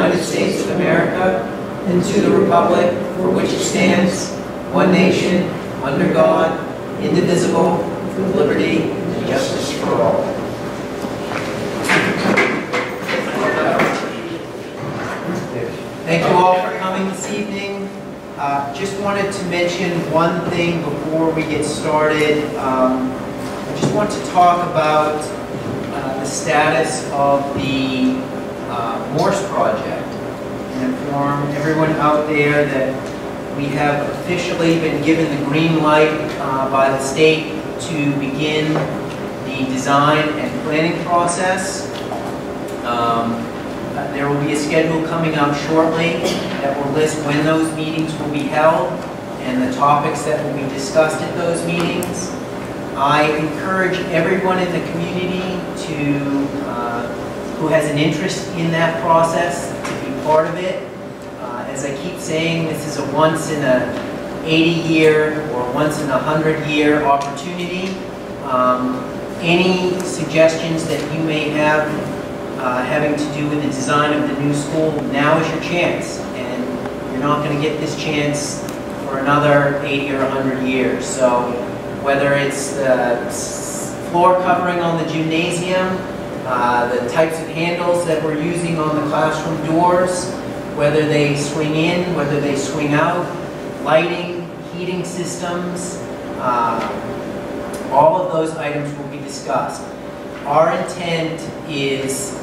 United States of America and to the republic for which it stands, one nation, under God, indivisible, with liberty and justice for all. Thank you all for coming this evening. Just wanted to mention one thing before we get started. I just want to talk about the status of the Morse project and inform everyone out there that we have officially been given the green light by the state to begin the design and planning process. There will be a schedule coming out shortly that will list when those meetings will be held and the topics that will be discussed at those meetings. I encourage everyone in the community who has an interest in that process to be part of it. As I keep saying, this is a once in a 80-year or once in a 100-year opportunity. Any suggestions that you may have having to do with the design of the new school, now is your chance. And you're not going to get this chance for another 80 or 100 years. So whether it's the floor covering on the gymnasium, the types of handles that we're using on the classroom doors, whether they swing in, whether they swing out, lighting, heating systems, all of those items will be discussed. Our intent is,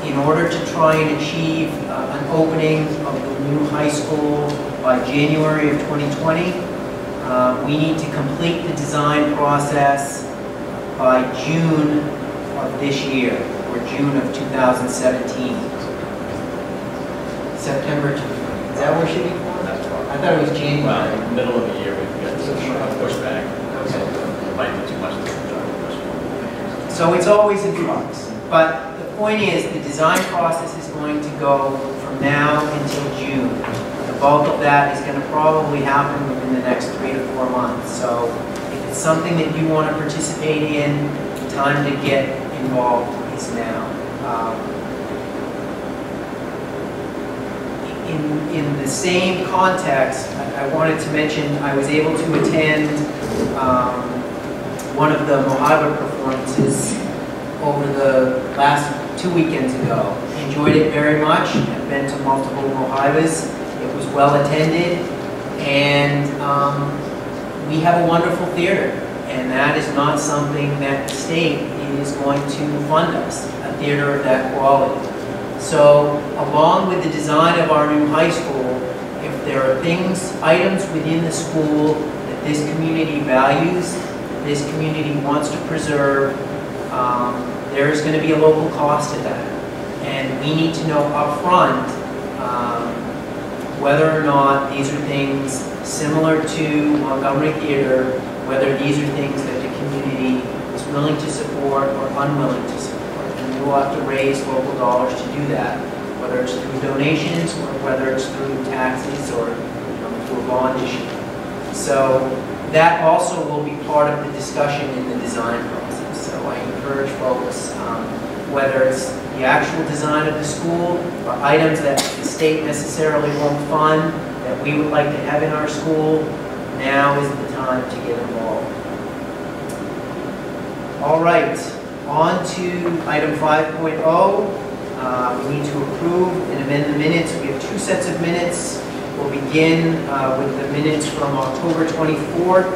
in order to try and achieve an opening of the new high school by January of 2020, we need to complete the design process by June of this year, or June of 2017. September 2. Is that what we're shooting for? That's fine. I thought it was January. Well, in the middle of the year, we've got some pushback. Okay. It might be too much to push. So it's always in flux. But the point is, the design process is going to go from now until June. The bulk of that is going to probably happen within the next 3 to 4 months. So if it's something that you want to participate in, the time to get involved is now. In the same context, I wanted to mention I was able to attend one of the Mojave performances over the last 2 weekends ago. Enjoyed it very much. I've been to multiple Mojaves. It was well attended, and we have a wonderful theater, and that is not something that the state is going to fund us, a theater of that quality. So, along with the design of our new high school, if there are items within the school that this community values, this community wants to preserve, there is going to be a local cost to that. And we need to know up front whether or not these are things similar to Montgomery Theater, whether these are things that the community is willing to support or unwilling to support. And we'll have to raise local dollars to do that, whether it's through donations or whether it's through taxes or through a bond issue. So that also will be part of the discussion in the design process. So I encourage folks, whether it's the actual design of the school or items that the state necessarily won't fund that we would like to have in our school, now is the time to get involved. All right, on to item 5.0. We need to approve and amend the minutes. We have 2 sets of minutes. We'll begin with the minutes from October 24th,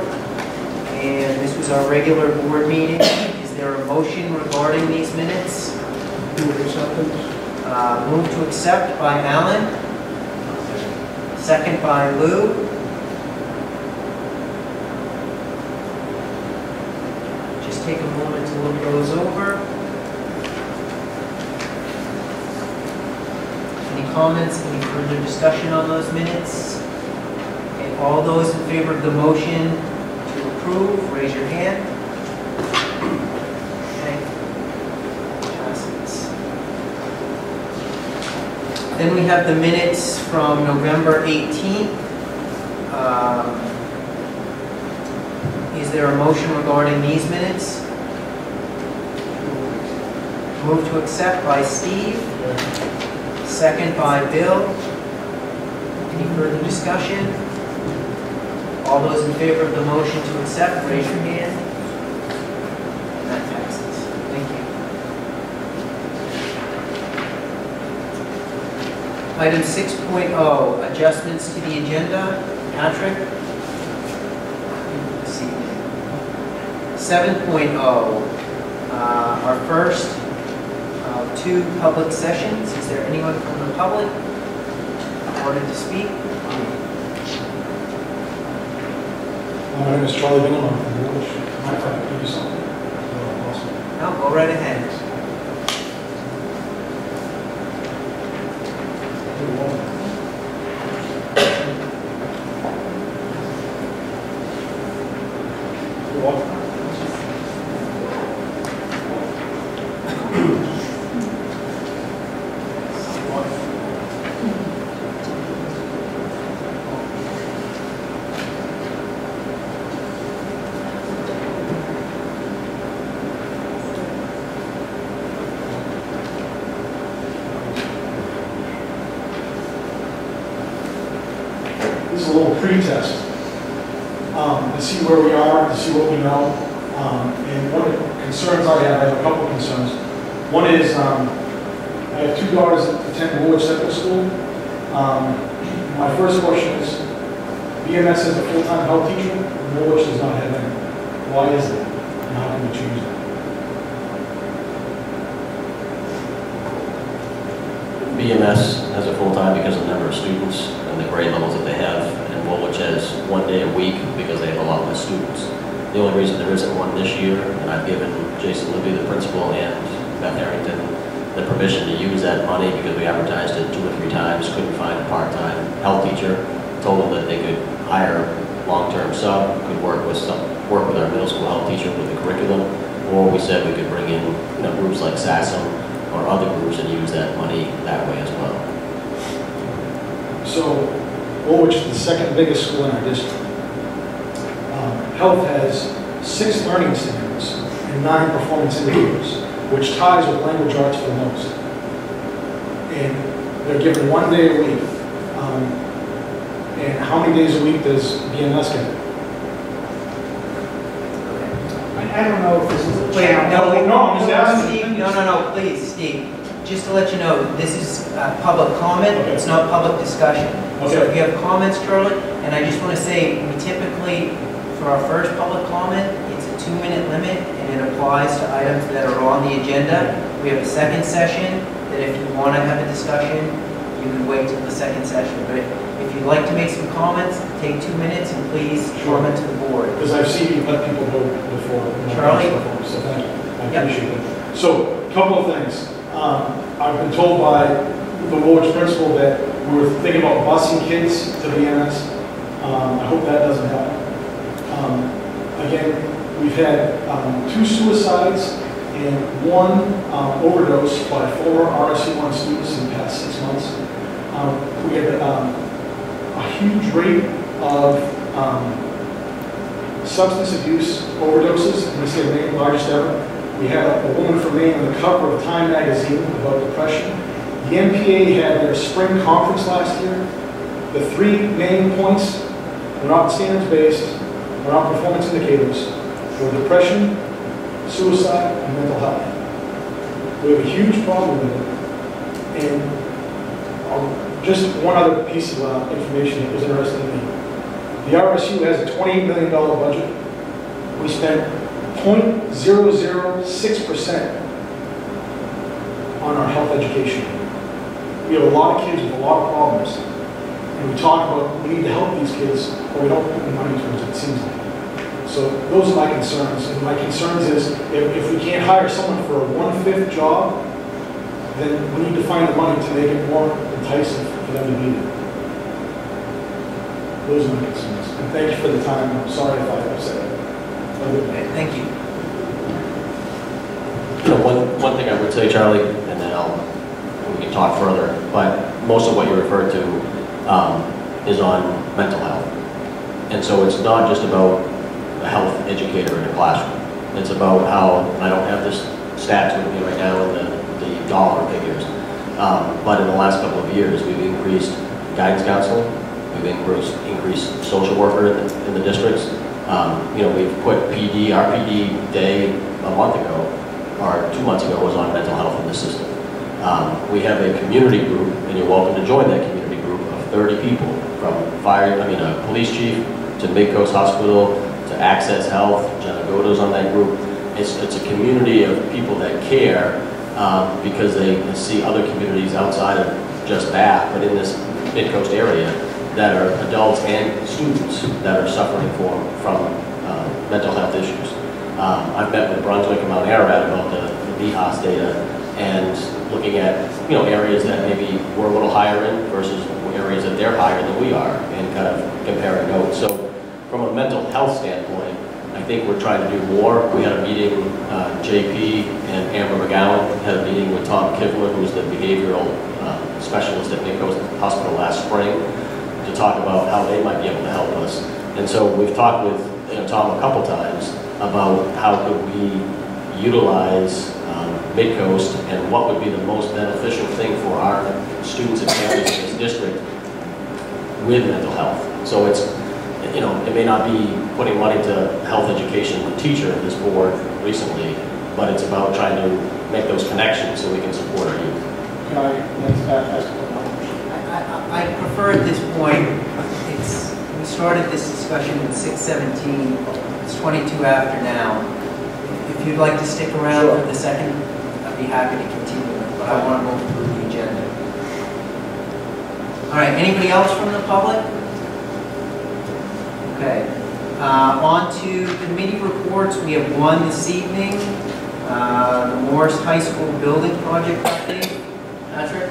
and this was our regular board meeting. Is there a motion regarding these minutes? Move to accept by Alan. Second by Lou. Just take a moment to look those over. Any comments, any further discussion on those minutes? Okay, all those in favor of the motion to approve, raise your hand. Okay. Passes. Then we have the minutes from November 18th. Is there a motion regarding these minutes? Move to accept by Steve. Second by Bill. Any further discussion? All those in favor of the motion to accept, raise your hand. And that passes. Thank you. Item 6.0, adjustments to the agenda. Patrick? This evening. 7.0, our first two public sessions. Is there anyone from the public who wanted to speak? My name is Charlie Bingham. I'm from Newell. Mind if I give you something? No, go right ahead. This is a little pre-test to see where we are, to see what we know. And one of the concerns I have a couple of concerns. One is I have two daughters that attend Woolwich Central School. My first question is, BMS is a full-time health teacher, and Woolwich does not have any. Why is that? And how can we change that? BMS has a full-time because of the number of students and the grade levels that they have, and Woolwich has 1 day a week because they have a lot less students. The only reason there isn't one this year, and I've given Jason Libby, the principal, and Beth Harrington the permission to use that money because we advertised it 2 or 3 times, couldn't find a part-time health teacher, told them that they could hire long-term sub, could work with our middle school health teacher with the curriculum, or we said we could bring in groups like SASM or other groups and use that money that way as well. So, Woolwich is the second biggest school in our district. Health has 6 learning standards and 9 performance indicators, which ties with language arts for the most. And they're given 1 day a week. And how many days a week does BMS get? I don't know if this is a Wait, challenge. no, I'm just asking. Steve, no, please, Steve. Just to let you know, this is public comment, Okay. it's not public discussion. So Okay. if you have comments, Charlie, and I just want to say, we typically, for our first public comment, it's a 2-minute limit, and it applies to items that are on the agenda. We have a second session, that if you want to have a discussion, you can wait till the second session. But if you'd like to make some comments, take 2 minutes, and please comment to the board. Because I've seen you let people go before. Charlie? So thank you. I Yep. appreciate it. So, a couple of things. I've been told by the Woolwich principal that we were thinking about busing kids to BMS. I hope that doesn't happen. Again, we've had 2 suicides and 1 overdose by former RSU1 students in the past 6 months. We had a huge rate of substance abuse overdoses in the state of Maine, largest ever. We had a woman from Maine on the cover of Time magazine about depression. The MPA had their spring conference last year. The 3 main points were not standards-based, were not performance indicators, were depression, suicide, and mental health. We have a huge problem with it. And just one other piece of information that was interesting to me. The RSU has a $28 million budget. We spent 0.006% on our health education. We have a lot of kids with a lot of problems. And we talk about we need to help these kids, but we don't put the money towards it, it seems like. So those are my concerns. And my concerns is if we can't hire someone for a 1/5 job, then we need to find the money to make it more enticing for them to be there. Those are my concerns. And thank you for the time. I'm sorry if I upset you. Okay, thank you. One thing I would say, Charlie, and then we can talk further, but most of what you referred to is on mental health. And so it's not just about a health educator in a classroom. It's about how, I don't have this stats with me right now and the dollar figures, But in the last couple of years, we've increased guidance counseling, we've increased social worker in the districts. We've put our PD day a month ago, or 2 months ago, was on mental health in the system. We have a community group, and you're welcome to join that community group of 30 people, from a police chief to Midcoast Hospital to Access Health. Jenna Godo's on that group. It's a community of people that care because they see other communities outside of just that, but in this Midcoast area, that are adults and students that are suffering from mental health issues. I've met with Brunswick and Mount Ararat about the VHAS data and looking at areas that maybe we're a little higher in versus areas that they're higher than we are, and kind of comparing notes. So from a mental health standpoint, I think we're trying to do more. We had a meeting, JP and Amber McGowan had a meeting with Tom Kivler, who's the behavioral specialist at Midcoast Hospital last spring, to talk about how they might be able to help us. And so we've talked with Tom a couple times about how could we utilize Midcoast and what would be the most beneficial thing for our students and families in this district with mental health. So it's, it may not be putting money to health education with teacher in this board recently, but it's about trying to make those connections so we can support our youth. Can I ask one more question? I prefer at this point, we started this discussion at 6:17, it's 22 after now. If you'd like to stick around for the second, I'd be happy to continue, but I want to move through the agenda. All right, anybody else from the public? Okay, on to committee reports. We have one this evening, the Morris High School building project update. Patrick?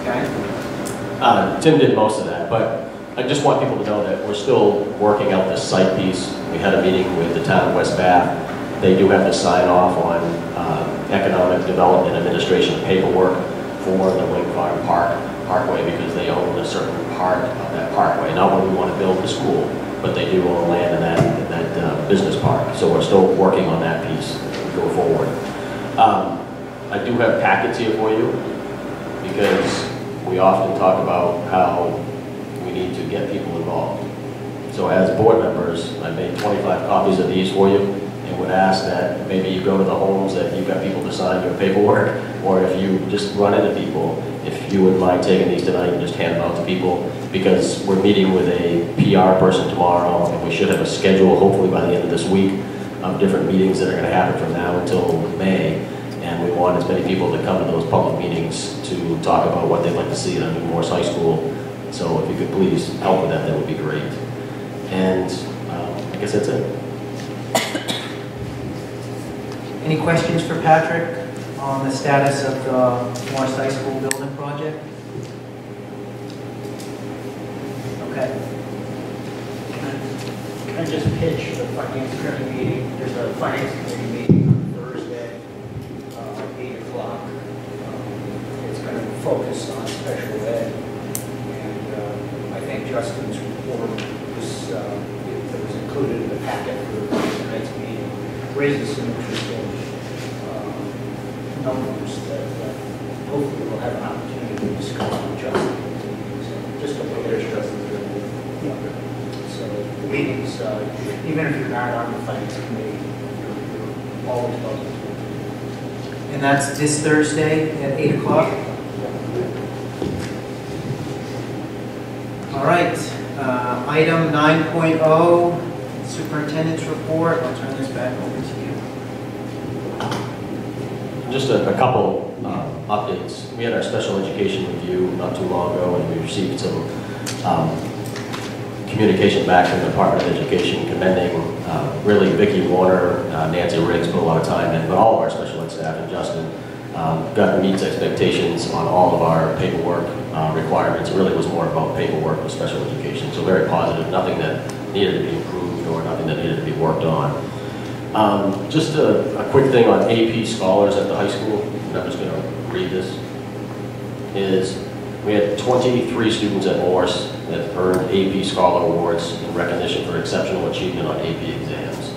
Okay. Tim did most of that, but I just want people to know that we're still working out this site piece. We had a meeting with the town of West Bath. They do have to sign off on economic development administration paperwork for the Wing Farm Parkway, because they own a certain part of that parkway. Not when we want to build the school, but they do own land in that business park. So we're still working on that piece go forward. I do have packets here for you, because we often talk about how we need to get people involved. So as board members, I made 25 copies of these for you, and would ask that maybe you go to the homes that you've got people to sign your paperwork, or if you just run into people, if you wouldn't mind taking these tonight and just hand them out to people, because we're meeting with a PR person tomorrow, and we should have a schedule, hopefully by the end of this week, of different meetings that are going to happen from now until May. And we want as many people to come to those public meetings to talk about what they'd like to see in a new Morris High School. So if you could please help with that, that would be great. And I guess that's it. Any questions for Patrick on the status of the Morris High School building project? Okay. Can I just pitch the finance committee meeting? There's a finance committee meeting on Thursday at 8 o'clock. It's going to focus on special ed. And I think Justin's report that was included in the packet for tonight's meeting raises some interesting numbers that hopefully we'll have an opportunity to discuss with Justin. So just to prepare Justin. So the meetings, even if you're not on the finance committee, you're always welcome to. And that's this Thursday at 8 o'clock? All right, item 9.0, Superintendent's report. I'll turn this back over to you. Just a couple updates. We had our special education review not too long ago, and we received some communication back from the Department of Education commending really Vicki Warner, Nancy Riggs put a lot of time in, but all of our special ed staff, and Justin meets expectations on all of our paperwork requirements. It really was more about paperwork with special education, so very positive, nothing that needed to be improved or nothing that needed to be worked on. Just a quick thing on AP scholars at the high school, and I'm just going to read this, is we had 23 students at Morris that earned AP Scholar Awards in recognition for exceptional achievement on AP exams.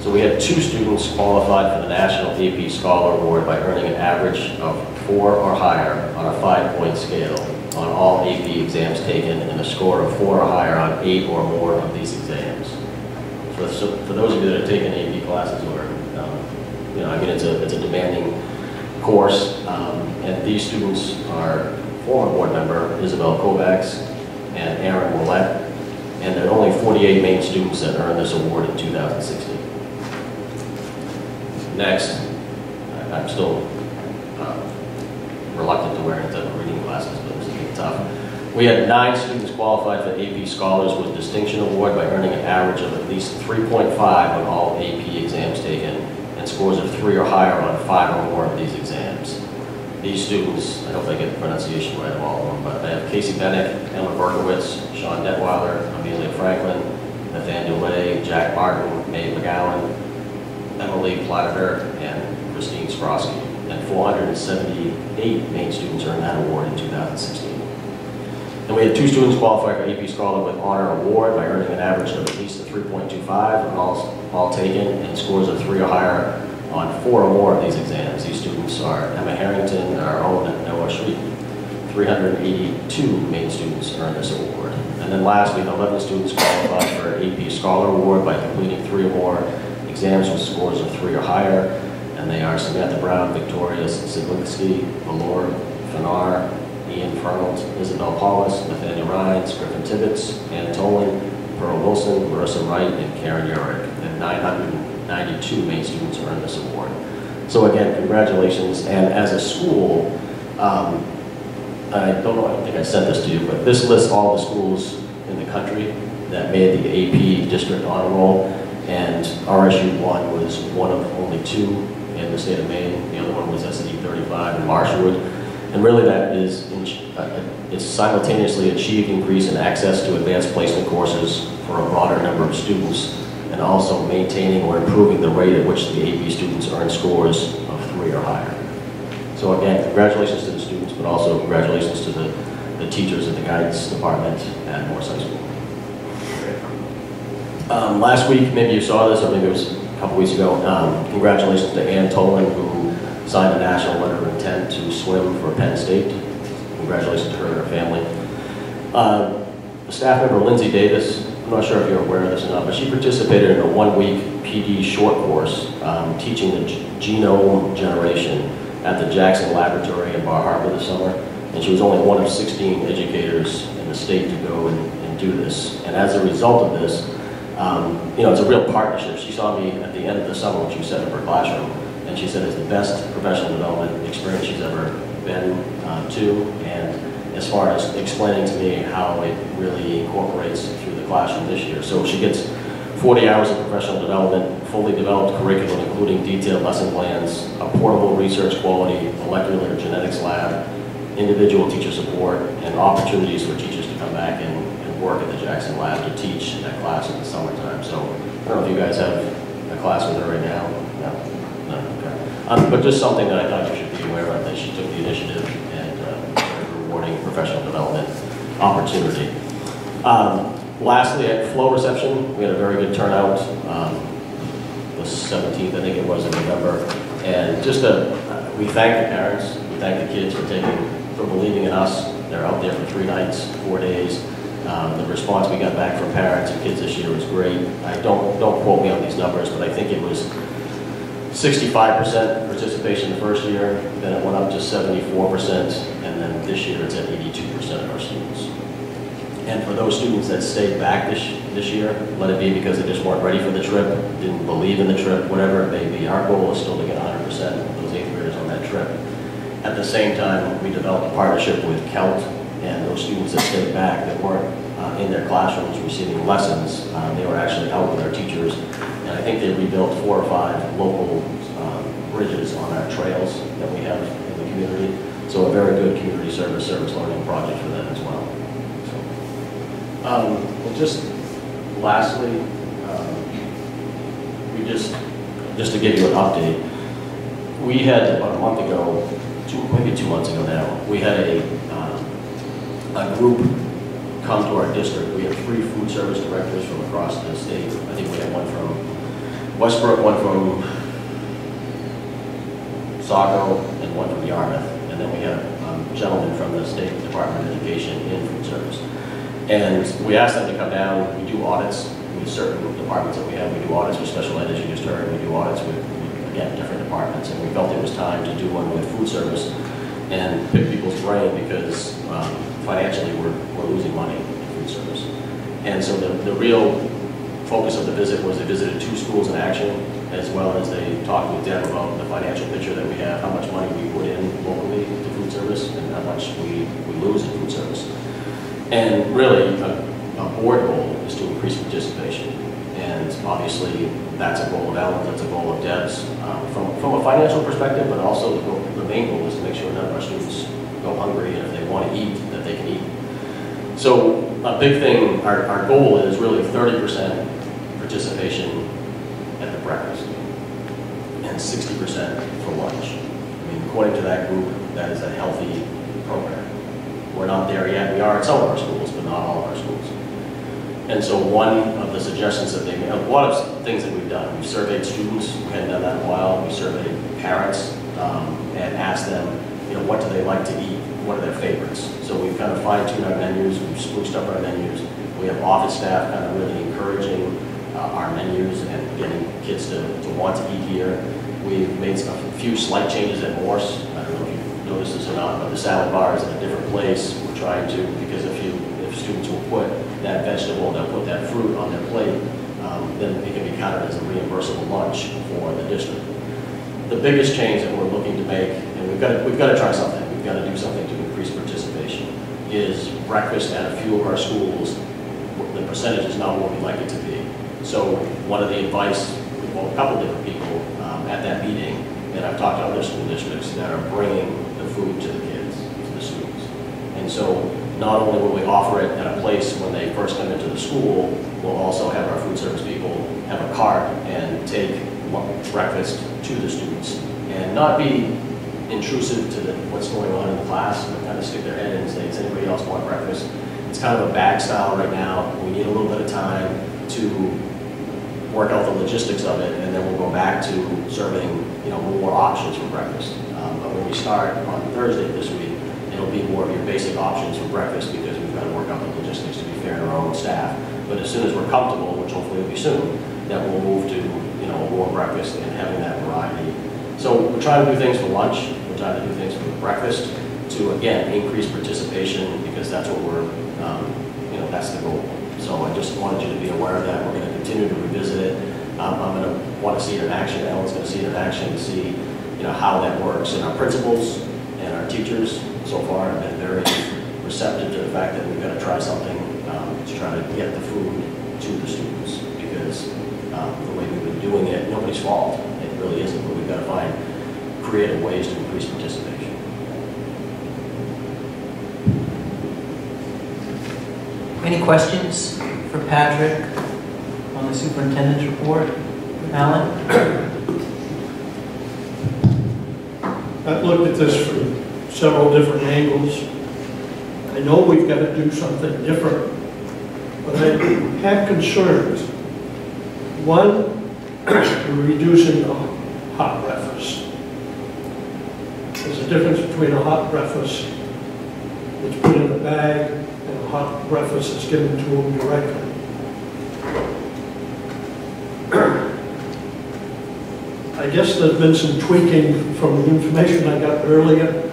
So we had 2 students qualified for the National AP Scholar Award by earning an average of 4 or higher on a 5-point scale on all AP exams taken and a score of 4 or higher on 8 or more of these exams. So for those of you that have taken AP classes, or it's a demanding course, and these students are former board member Isabel Kovacs and Aaron Willett, and there are only 48 Maine students that earned this award in 2016. Next, I'm still reluctant to wear it to reading classes, but it's getting tough. We had 9 students qualified for AP Scholars with Distinction Award by earning an average of at least 3.5 on all AP exams taken and scores of 3 or higher on 5 or more of these exams. These students, I hope I get the pronunciation right of all of them, but I have Casey Bennick, Emma Berkowitz, Sean Detweiler, Amelia Franklin, Nathaniel Way, Jack Martin, Mae McGowan, Emily Platter, and Christine Sprosky. And 478 Maine students earned that award in 2016. And we had 2 students qualify for AP Scholar with Honor Award by earning an average of at least a 3.25 on all taken and scores of 3 or higher on 4 or more of these exams. These students are Emma Harrington and our own Noah Shriek. 382 Maine students earned this award. And then last, we had 11 students qualified for AP Scholar Award by completing 3 or more exams with scores of 3 or higher. And they are Samantha Brown, Victoria Siglinski, Valor Fanar, Ian Fernald, Isabel Paulus, Nathaniel Rhines, Griffin Tibbetts, Ann Tolan, Pearl Wilson, Marissa Wright, and Karen Urick. And 992 Maine students earned this award. So again, congratulations. And as a school, I don't think I sent this to you, but this lists all the schools in the country that made the AP District Honor Roll. And RSU1 was one of only 2 in the state of Maine. The other one was SD 35 in Marshwood. And really that is, it's simultaneously achieved increase in access to advanced placement courses for a broader number of students, and also maintaining or improving the rate at which the AP students earn scores of 3 or higher. So again, congratulations to the students, but also congratulations to the teachers and the guidance department at Morris High School. Last week, maybe you saw this, or maybe it was a couple weeks ago, congratulations to Ann Tolan, who signed a national letter of intent to swim for Penn State. Congratulations to her and her family. Staff member Lindsay Davis, I'm not sure if you're aware of this or not, but she participated in a 1-week PD short course teaching the genome generation at the Jackson Laboratory in Bar Harbor this summer. And she was only one of 16 educators in the state to go and do this. And as a result of this, it's a real partnership. She saw me at the end of the summer when she was setting up her classroom, and she said it's the best professional development experience she's ever been to. And as far as explaining to me how it really incorporates through the classroom this year. So she gets 40 hours of professional development, fully developed curriculum, including detailed lesson plans, a portable research quality molecular genetics lab, individual teacher support, and opportunities for teachers to come back and work at the Jackson Lab to teach that class in the summertime. So I don't know if you guys have a class with her right now. No, okay. But just something that I thought you should be aware of, that she took the initiative, and very rewarding professional development opportunity. Lastly, at flow reception, we had a very good turnout. The 17th, I think it was, in November. And just we thank the parents, we thank the kids for believing in us. They're out there for 3 nights, 4 days. The response we got back from parents and kids this year was great. I don't quote me on these numbers, but I think it was 65% participation the first year, then it went up to 74%, and then this year it's at 82% of our students. And for those students that stayed back this year, let it be because they just weren't ready for the trip, didn't believe in the trip, whatever it may be. Our goal is still to get 100% of those 8th graders on that trip. At the same time, we developed a partnership with CELT, and those students that stayed back that weren't in their classrooms receiving lessons, they were actually out with our teachers. And I think they rebuilt 4 or 5 local bridges on our trails that we have in the community. So a very good community service learning project for them as well. Well, just lastly, we just to give you an update, we had about a month ago, maybe 2 months ago now, we had a group come to our district. We have 3 food service directors from across the state. I think we had one from Westbrook, one from Saco, and one from Yarmouth. And then we had a gentleman from the State Department of Education in food service. And we asked them to come down. We do audits with certain departments that we have. We do audits with special ed, as you just heard. We do audits with, again, different departments. And we felt it was time to do one with food service and pick people's brain because financially we're losing money in food service. And so the real focus of the visit was they visited 2 schools in action, as well as they talked with Deb about the financial picture that we have, how much money we put in locally to food service, and how much we lose in food service. And really, a board goal is to increase participation. And obviously, that's a goal of Ellen's, that's a goal of Deb's, from a financial perspective, but also the main goal is to make sure none of our students go hungry, and if they want to eat, that they can eat. So a big thing, our goal is really 30% participation at the breakfast and 60% for lunch. I mean, according to that group, that is a healthy program. We're not there yet. We are at some of our schools, but not all of our schools. And so one of the suggestions that they made, a lot of things that we've done, we've surveyed students, we hadn't done that in a while, we surveyed parents and asked them, you know, what do they like to eat? What are their favorites? So we've kind of fine-tuned our menus, we've spruced up our menus. We have office staff kind of really encouraging our menus and getting kids to want to eat here. We've made a few slight changes at Morse. I don't know if you've noticed this or not, but the salad bar is in a different place. We're trying to, because if students will put that vegetable, they'll put that fruit on their plate, then it can be counted as a reimbursable lunch for the district. The biggest change that we're looking to make, and we've got to try something, we've got to do something to increase participation, is breakfast at a few of our schools. The percentage is not what we'd like it to be. So one of the advice, well, a couple different people at that meeting, and I've talked to other school districts that are bringing the food to the kids, to the students. And so not only will we offer it at a place when they first come into the school, we'll also have our food service people have a cart and take breakfast to the students and not be intrusive to what's going on in the class, but kind of stick their head in and say, does anybody else want breakfast? It's kind of a bag style right now. We need a little bit of time to work out the logistics of it, and then we'll go back to serving, you know, more options for breakfast. But when we start on Thursday this week, it'll be more of your basic options for breakfast because we've got to work out the logistics to be fair to our own staff. But as soon as we're comfortable, which hopefully will be soon, then we'll move to, you know, more breakfast and having that variety. So we're trying to do things for lunch. We're trying to do things for breakfast to, again, increase participation because that's what we're, you know, that's the goal. So I just wanted you to be aware of that. We're going to continue to revisit it. I'm going to want to see it in action. Ellen's going to see it in action to see, you know, how that works. And our principals and our teachers so far have been very receptive to the fact that we've got to try something to try to get the food to the students because the way we've been doing it, nobody's fault. It really isn't, but we've got to find creative ways to increase participation. Any questions for Patrick on the superintendent's report? Alan? I've looked at this from several different angles. I know we've got to do something different, but I have concerns. One, we're reducing the hot breakfast. There's a difference between a hot breakfast that's put in a bag and a hot breakfast that's given to them directly. I guess there's been some tweaking from the information I got earlier.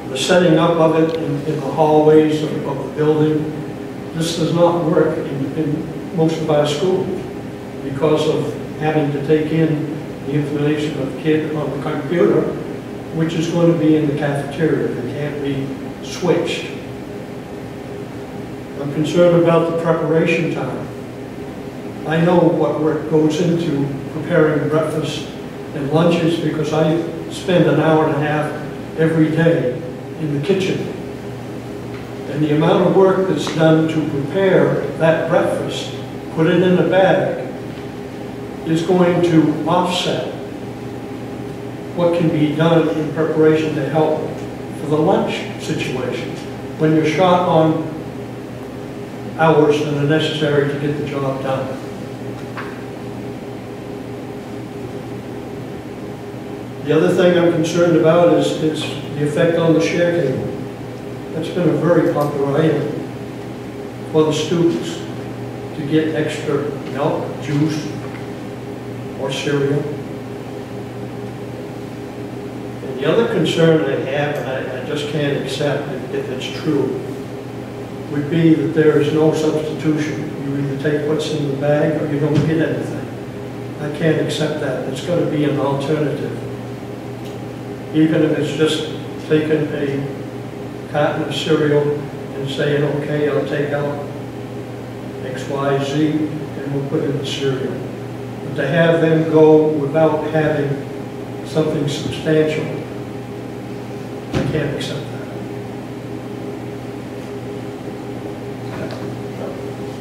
The setting up of it in the hallways of the building. This does not work in most of our schools because of having to take in the information of the kid on the computer, which is going to be in the cafeteria. It can't be switched. I'm concerned about the preparation time. I know what work goes into preparing breakfast and lunches because I spend an hour and a half every day in the kitchen. And the amount of work that's done to prepare that breakfast, put it in a bag, is going to offset what can be done in preparation to help for the lunch situation when you're short on hours that are necessary to get the job done. The other thing I'm concerned about is the effect on the share table. That's been a very popular item for the students to get extra milk, juice, or cereal. And the other concern I have, and I just can't accept if it's true, would be that there is no substitution. You either take what's in the bag or you don't get anything. I can't accept that. It's got to be an alternative. Even if it's just taking a carton of cereal and saying, okay, I'll take out X, Y, Z, and we'll put in the cereal. But to have them go without having something substantial, I can't accept that.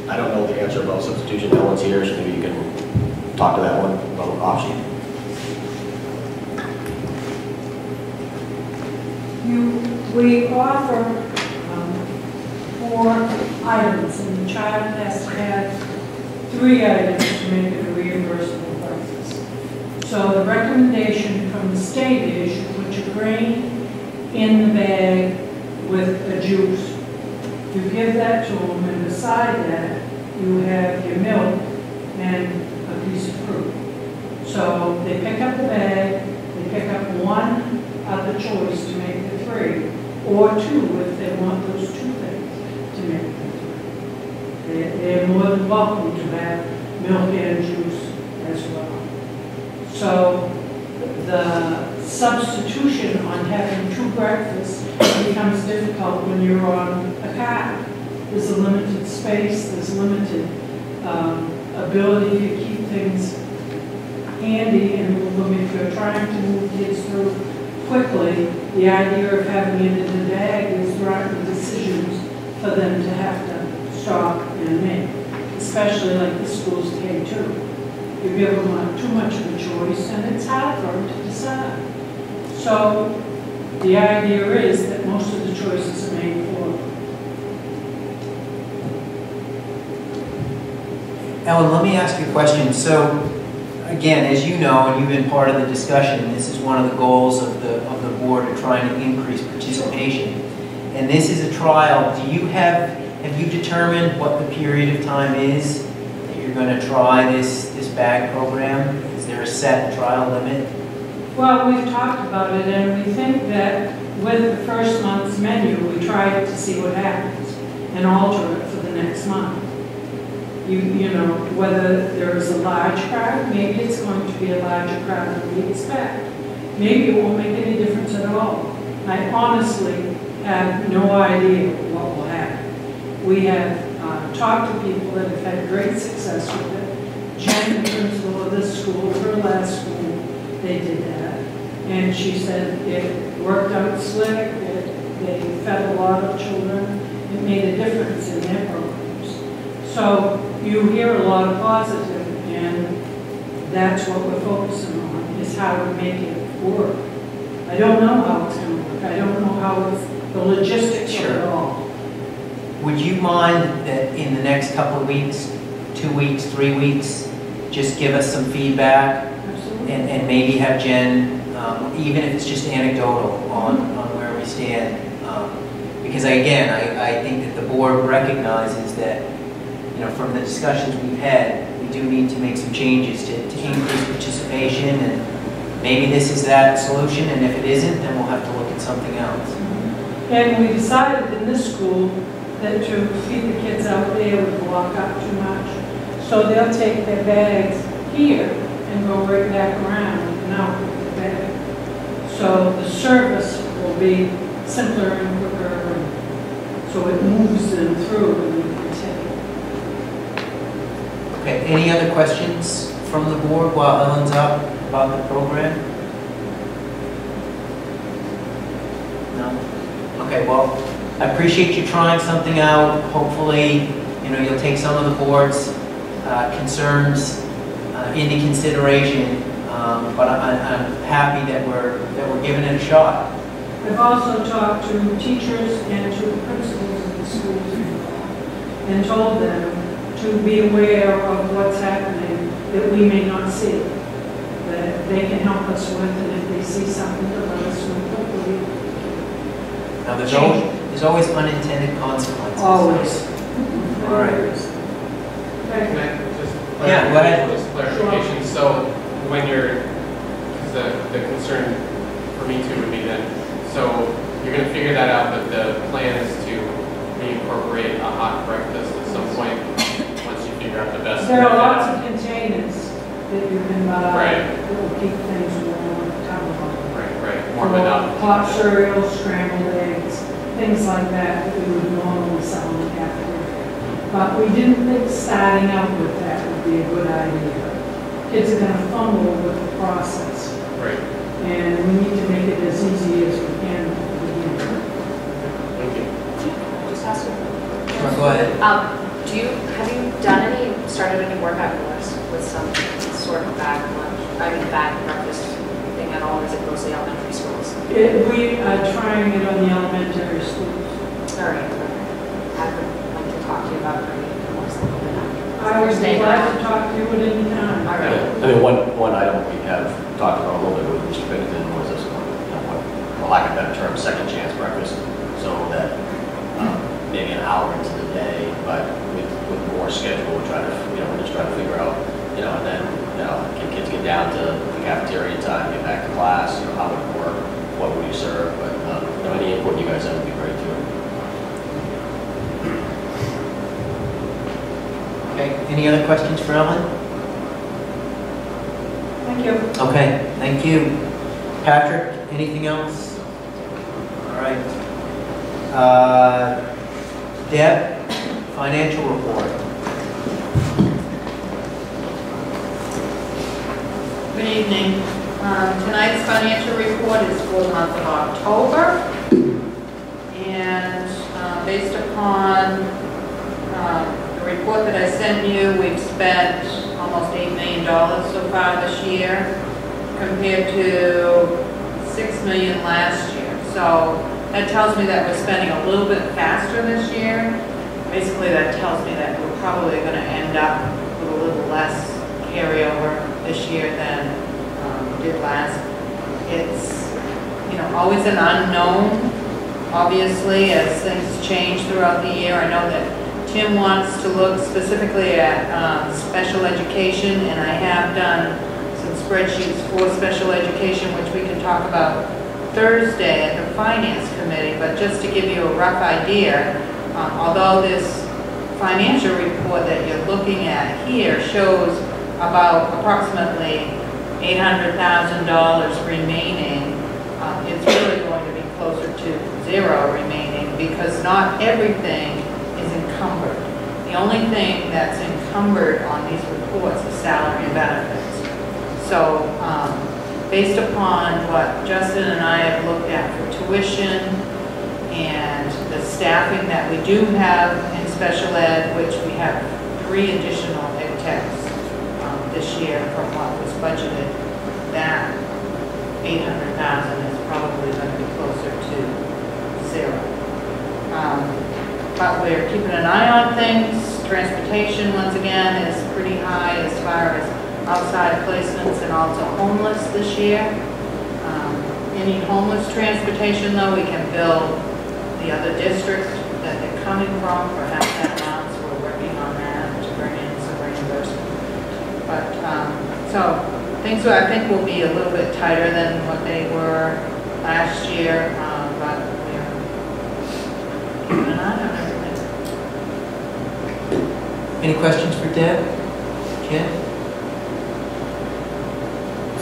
I don't know the answer about substitution. No one's here, so maybe you can talk to that one about option. We offer 4 items, and the child has to have 3 items to make it a reimbursable breakfast. So the recommendation from the state is you put your grain in the bag with a juice. You give that to them, and beside that, you have your milk and a piece of fruit. So they pick up the bag, they pick up one other choice to make the 3, or 2 if they want those 2 things to make the 3. They're more than welcome to have milk and juice as well. So the substitution on having 2 breakfasts becomes difficult when you're on a cart. There's a limited space, there's limited ability to keep things handy, and if you're trying to move kids through quickly, the idea of having it in the bag is rotten decisions for them to have to stop and make, especially like the school's K2. You give them too much of a choice, and it's hard for them to decide. So the idea is that most of the choices are made for them. Ellen, let me ask you a question. So, again, as you know, and you've been part of the discussion, this is one of the goals of the board of trying to increase participation. And this is a trial. Do you have you determined what the period of time is that you're going to try this bag program? Is there a set trial limit? Well, we've talked about it, and we think that with the first month's menu, we try to see what happens and alter it for the next month. You know, whether there is a large crowd, maybe it's going to be a larger crowd than we expect. Maybe it won't make any difference at all. I honestly have no idea what will happen. We have talked to people that have had great success with it. Jen, the principal of this school, her last school, they did that. And she said it worked out slick, they fed a lot of children, it made a difference in their programs. So you hear a lot of positive, and that's what we're focusing on, is how to make it work. I don't know how it's going to work. I don't know how it's the logistics of it all. Would you mind that in the next couple of weeks, 2 weeks, 3 weeks, just give us some feedback? Absolutely. And maybe have Jen, even if it's just anecdotal, on where we stand. Because again, I think that the board recognizes that, you know, from the discussions we've had, we do need to make some changes to increase participation, and maybe this is that solution, and if it isn't, then we'll have to look at something else. And we decided in this school that to feed the kids out there would block up too much. So they'll take their bags here and go right back around and out with the bag. So the service will be simpler and quicker, and so it moves them through and we can take it. Okay, any other questions from the board while Ellen's up about the program? No? Okay, well, I appreciate you trying something out. Hopefully, you know, you'll take some of the board's concerns into consideration, but I'm happy that we're giving it a shot. I've also talked to teachers and to principals of the schools and told them to be aware of what's happening that we may not see. that they can help us with, and if they see something to let us know, hopefully. Now, there's always unintended consequences. Always. All right. Okay. Can I just Yeah, go ahead. just clarification? So when you're, because the concern for me too would be then, so you're going to figure that out, but the plan is to reincorporate a hot breakfast at some point once you figure out the best. There are method. lots of containers that you can buy. Right. That will keep things warm, cover them. Right, warm it up. Hot cereal, scrambled eggs, things like that that we would normally sell in the cafeteria. But we didn't think starting out with that would be a good idea. Kids are gonna fumble with the process, Right. and we need to make it as easy as we can to begin. Thank you. Just ask you. Sure, go ahead. Have you started any work out with some sort of bag breakfast thing at all, or is it mostly elementary schools? We are trying it on the elementary schools. All right. I would like to talk to you about bringing it more something up. I would be glad to talk to you at any time. All right. I mean, one item we have talked about a little bit with Mr. Bennington was this one, for lack of a better term, second chance breakfast, so that maybe an hour into the day, but with more schedule, we're just trying to figure out, and then, can kids get down to the cafeteria time, get back to class, how would it work, what would you serve, but, any input you guys have would be great too. Okay, any other questions for Ellen? Thank you. Okay, thank you. Patrick, anything else? All right. Deb, financial report. Good evening. Tonight's financial report is for the month of October. And based upon the report that I sent you, we've spent almost $8 million so far this year compared to $6 million last year. So that tells me that we're spending a little bit faster this year. Basically, that tells me that we're probably going to end up with a little less carryover this year than we did last. It's, always an unknown, obviously, as things change throughout the year. I know that Tim wants to look specifically at special education, and I have done some spreadsheets for special education, which we can talk about Thursday at the Finance Committee. But just to give you a rough idea, although this financial report that you're looking at here shows about approximately $800,000 remaining, it's really going to be closer to zero remaining because not everything is encumbered. The only thing that's encumbered on these reports is salary and benefits. So based upon what Justin and I have looked at for tuition and the staffing that we do have in special ed, which we have 3 additional ed techs this year from what was budgeted, that $800,000 is probably going to be closer to zero. But we're keeping an eye on things. Transportation, once again, is pretty high as far as outside placements and also homeless this year. Any homeless transportation, though, we can bill the other district that they're coming from for half that amount, so we're working on that to bring in some reimbursement. But, so things I think will be a little bit tighter than what they were last year, but we're keeping an eye on everything. Any questions for Deb? Ken?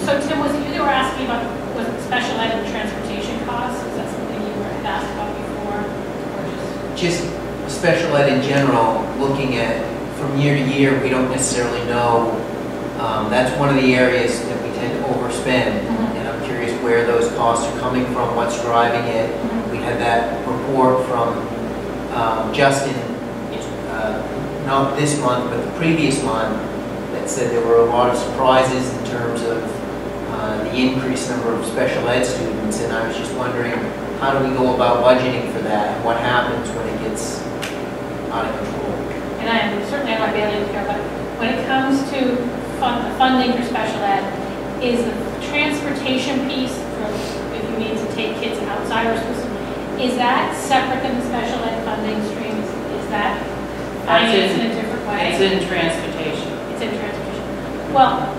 So Tim, was it you that were asking about was it special ed and transportation costs? Is that something you were asked about before? Or Just special ed in general, looking at from year to year, we don't necessarily know. That's one of the areas that we tend to overspend, and I'm curious where those costs are coming from, what's driving it. We had that report from Justin, not this month, but the previous month, that said there were a lot of surprises in terms of the increased number of special ed students, and I was just wondering, how do we go about budgeting for that, and what happens when it gets out of control? And I certainly I might be able to care, but when it comes to funding for special ed, is the transportation piece for if you need to take kids outside our schools, is that separate than the special ed funding streams? Is that financed in a different way? It's in transportation. It's in transportation. Well,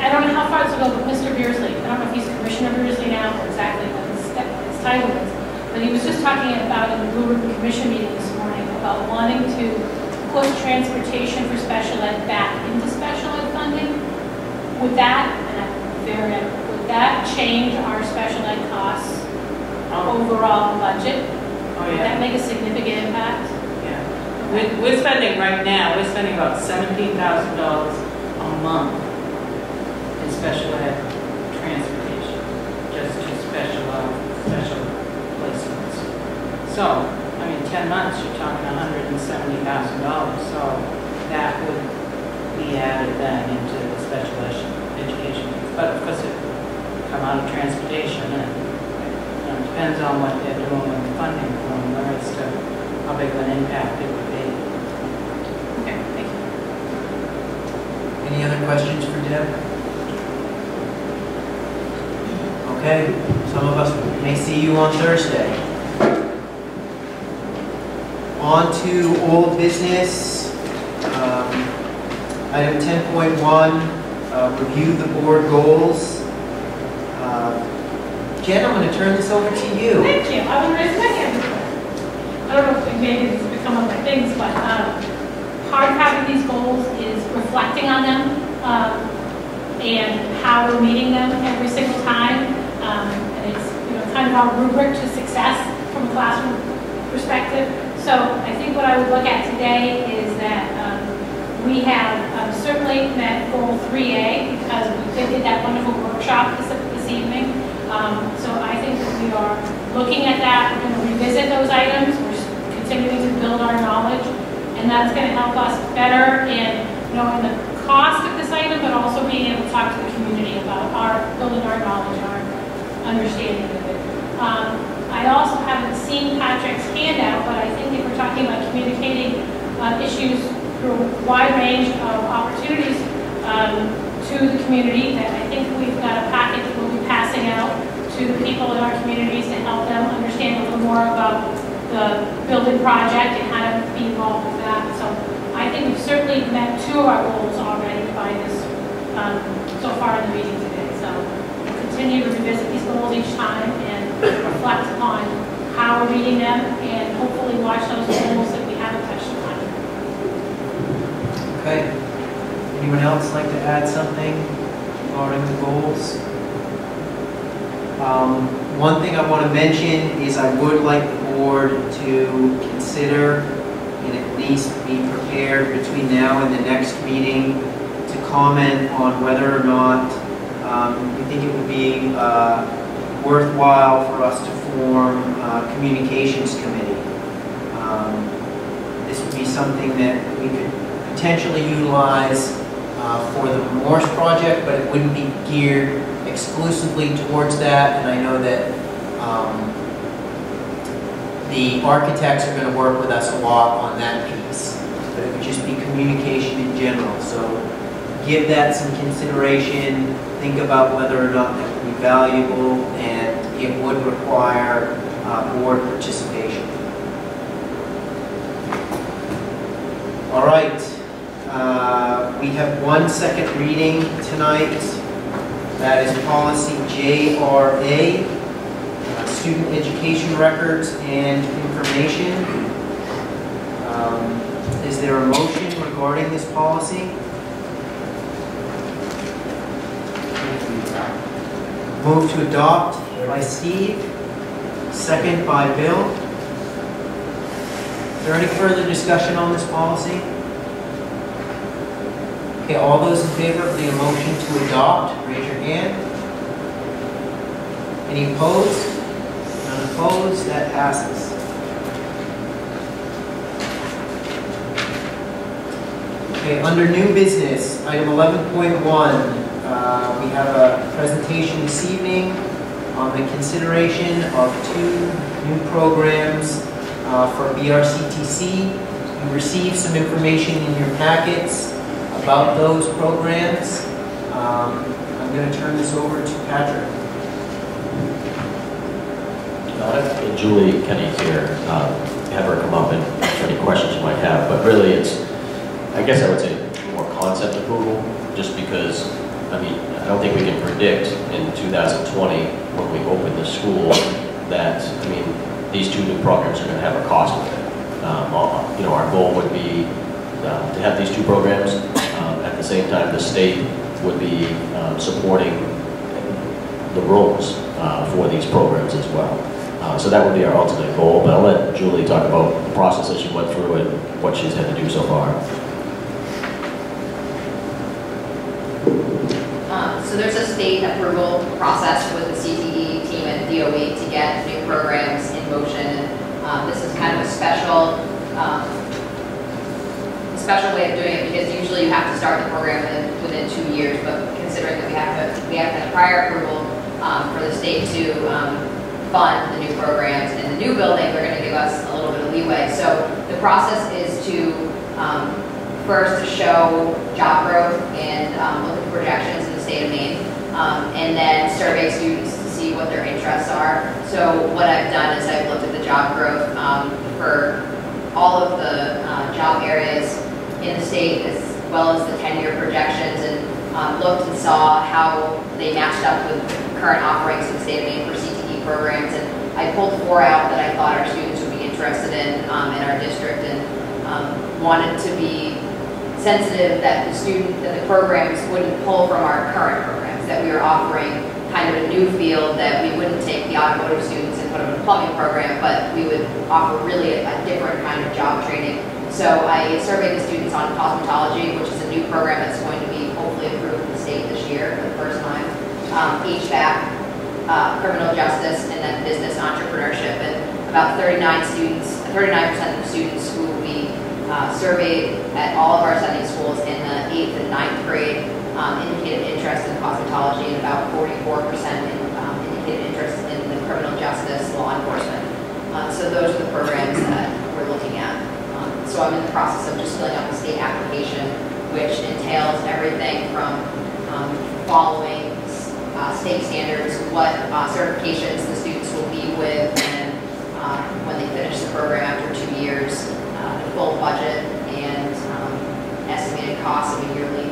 I don't know how far it's going to go, but Mr. Beersley, I don't know if he's Commissioner Beersley now or exactly what his title is, but he was just talking about in the Blue Ribbon Commission meeting this morning about wanting to put transportation for special ed back into special ed funding. Would that, would that change our special ed costs overall budget? Oh, Would that make a significant impact? Yeah. We're spending right now, we're spending about $17,000 a month in special ed transportation, just to special placements. So, I mean, 10 months, you're talking $170,000, so that would be added then into the special education. But of course, it come out of transportation, and it depends on what they're doing with the funding formula as to how big of an impact it would be. Okay, thank you. Any other questions for Deb? Okay, some of us may see you on Thursday. On to old business. Item 10.1, review the board goals. Jen, I'm going to turn this over to you. Thank you. I was raising my hand before. I don't know if maybe it's become one of my things, but part of having these goals is reflecting on them and how we're meeting them every single time. And it's kind of our rubric to success from a classroom perspective. So I think what I would look at today is that we have certainly met goal 3A because we did that wonderful workshop this evening. So I think that we are looking at that. We're going to revisit those items. We're continuing to build our knowledge, and that's going to help us better in knowing the cost of this item, but also being able to talk to the community about building our knowledge, our understanding of it. I also haven't seen Patrick's handout, but I think if we're talking about communicating issues through a wide range of opportunities to the community, that I think we've got a package that we'll be passing out to the people in our communities to help them understand a little more about the building project and how to be involved with that. So I think we've certainly met 2 of our goals already by this so far in the meeting today. So we'll continue to revisit these goals each time and reflect upon how we're meeting them and hopefully watch those goals that we haven't touched upon. Okay. Anyone else like to add something regarding the goals? One thing I want to mention is I would like the board to consider and at least be prepared between now and the next meeting to comment on whether or not we think it would be worthwhile for us to form a communications committee. This would be something that we could potentially utilize for the Morse project, but it wouldn't be geared exclusively towards that. And I know that the architects are going to work with us a lot on that piece, but it would just be communication in general. So give that some consideration, think about whether or not that would be valuable, and it would require board participation. All right, we have 1 second reading tonight. That is policy JRA, student education records and information. Is there a motion regarding this policy? Move to adopt by Steve, second by Bill. Is there any further discussion on this policy? Okay, all those in favor of the motion to adopt, raise your hand. Any opposed? None opposed, that passes. Okay, under new business, item 11.1, we have a presentation this evening on the consideration of 2 new programs for BRCTC. You received some information in your packets about those programs. I'm going to turn this over to Patrick. And Julie Kenny's here. Have her come up and answer any questions you might have. But really, it's, I guess I would say, more concept approval, just because, I mean, I don't think we can predict in 2020 when we open the school that, I mean, these two new programs are going to have a cost with it. You know, our goal would be to have these two programs. At the same time, the state would be supporting the rooms for these programs as well. So that would be our ultimate goal, but I'll let Julie talk about the process that she went through and what she's had to do so far. So there's a state approval process with the CTE team at DOE to get new programs in motion. And this is kind of a special way of doing it, because usually you have to start the program within 2 years, but considering that we have had prior approval for the state to fund the new programs in the new building, they're going to give us a little bit of leeway. So the process is to first to show job growth and look at projections in the state of Maine, and then survey students to see what their interests are. So what I've done is I've looked at the job growth for all of the job areas in the state, as well as the 10-year projections, and looked and saw how they matched up with current offerings in the state of Maine for CTE programs. And I pulled 4 out that I thought our students would be interested in our district, and wanted to be sensitive that the programs wouldn't pull from our current programs, that we were offering kind of a new field, that we wouldn't take the automotive students and put them in a plumbing program, but we would offer really a different kind of job training. So I surveyed the students on cosmetology, which is a new program that's going to be hopefully approved in the state this year for the first time, HVAC, criminal justice, and then business entrepreneurship. And about 39% of the students who will be surveyed at all of our Sunday schools in the 8th and 9th grade indicated interest in cosmetology, and about 44% indicated interest in the criminal justice, law enforcement. So those are the programs that we're looking at. So I'm in the process of just filling out the state application, which entails everything from following state standards, what certifications the students will be with, and when they finish the program after 2 years, the full budget, and estimated cost of a yearly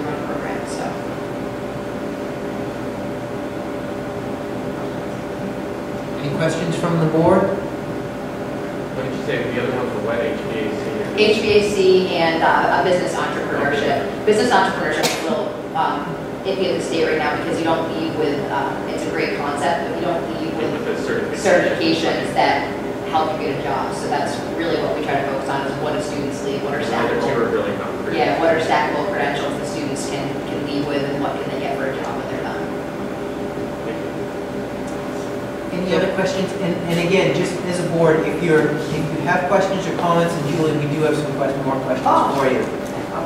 run program. So. Any questions from the board? What did you say the other ones were? What, HVAC? HVAC and a business entrepreneurship. Business entrepreneurship is a little iffy at the state right now, because you don't leave with, it's a great concept, but you don't leave with certifications that help you get a job. So that's really what we try to focus on, is what do students leave, what are stackable, what are stackable credentials the students can leave with, and what can they get for a job when they're done. Any other questions? And again, just as a board, if you have questions or comments, and Julie, we do have some more questions for you.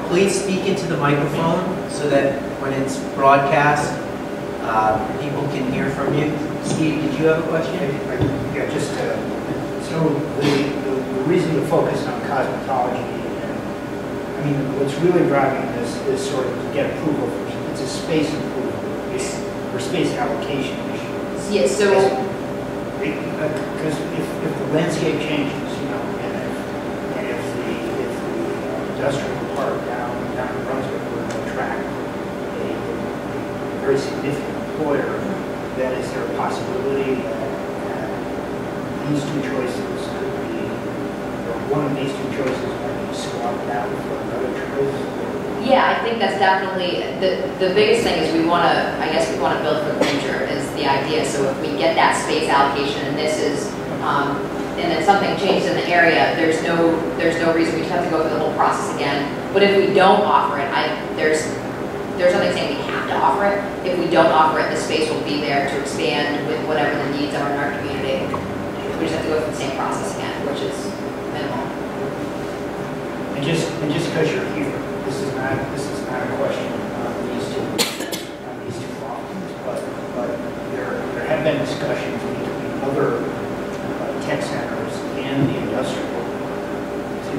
Please speak into the microphone so that when it's broadcast, people can hear from you. Steve, did you have a question? Yeah, just so the reason to focus on cosmetology, and I mean, what's really driving this is sort of to get approval for, it's a space approval, or space allocation issue. Yes, so because if the landscape changes, you know, and if the industrial park down in Brunswick were to attract a very significant employer, then is there a possibility that these two choices could be, or one of these two choices might be swapped out for another choice? yeah, I think that's definitely, the biggest thing is we want to, I guess we want to build for the future is the idea. So if we get that space allocation, and this is, and then something changes in the area, there's no reason we just have to go through the whole process again. But if we don't offer it, there's nothing saying we have to offer it. If we don't offer it, the space will be there to expand with whatever the needs are in our community. We just have to go through the same process again, which is minimal. And just because you're here, this is not a question on these two offerings, but there have been discussions between other tech centers and the industrial to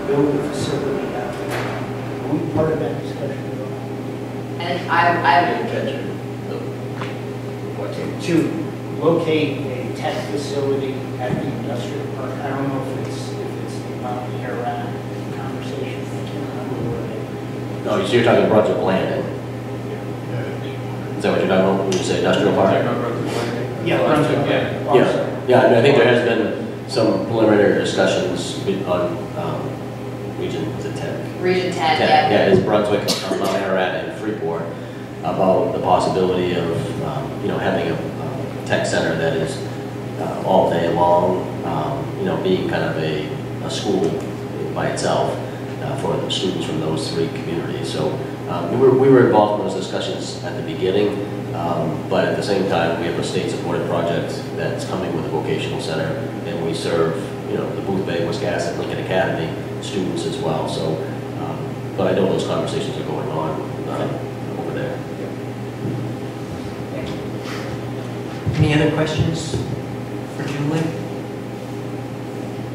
build a facility out there. Are we part of that discussion at all? And I didn't catch it. To locate a tech facility at the industrial park. I don't know if it's the amount of year-round conversation. I can't remember where they. No, so you're talking Brunswick Landing. Is that what you're talking about when you say industrial park? Yeah, Brunswick, yeah. Yeah, I mean, I think there has been some preliminary discussions on Region, is it 10? Region 10, Yeah, it's Brunswick, Mount Ararat, and Freeport, about the possibility of, having a tech center that is all day long, being kind of a school by itself for the students from those three communities. So we were involved in those discussions at the beginning, but at the same time, we have a state-supported project that's coming with a vocational center, and we serve, the Booth Bay, Wisconsin, Lincoln Academy students as well. So, but I know those conversations are going on over there. Any other questions for Julie?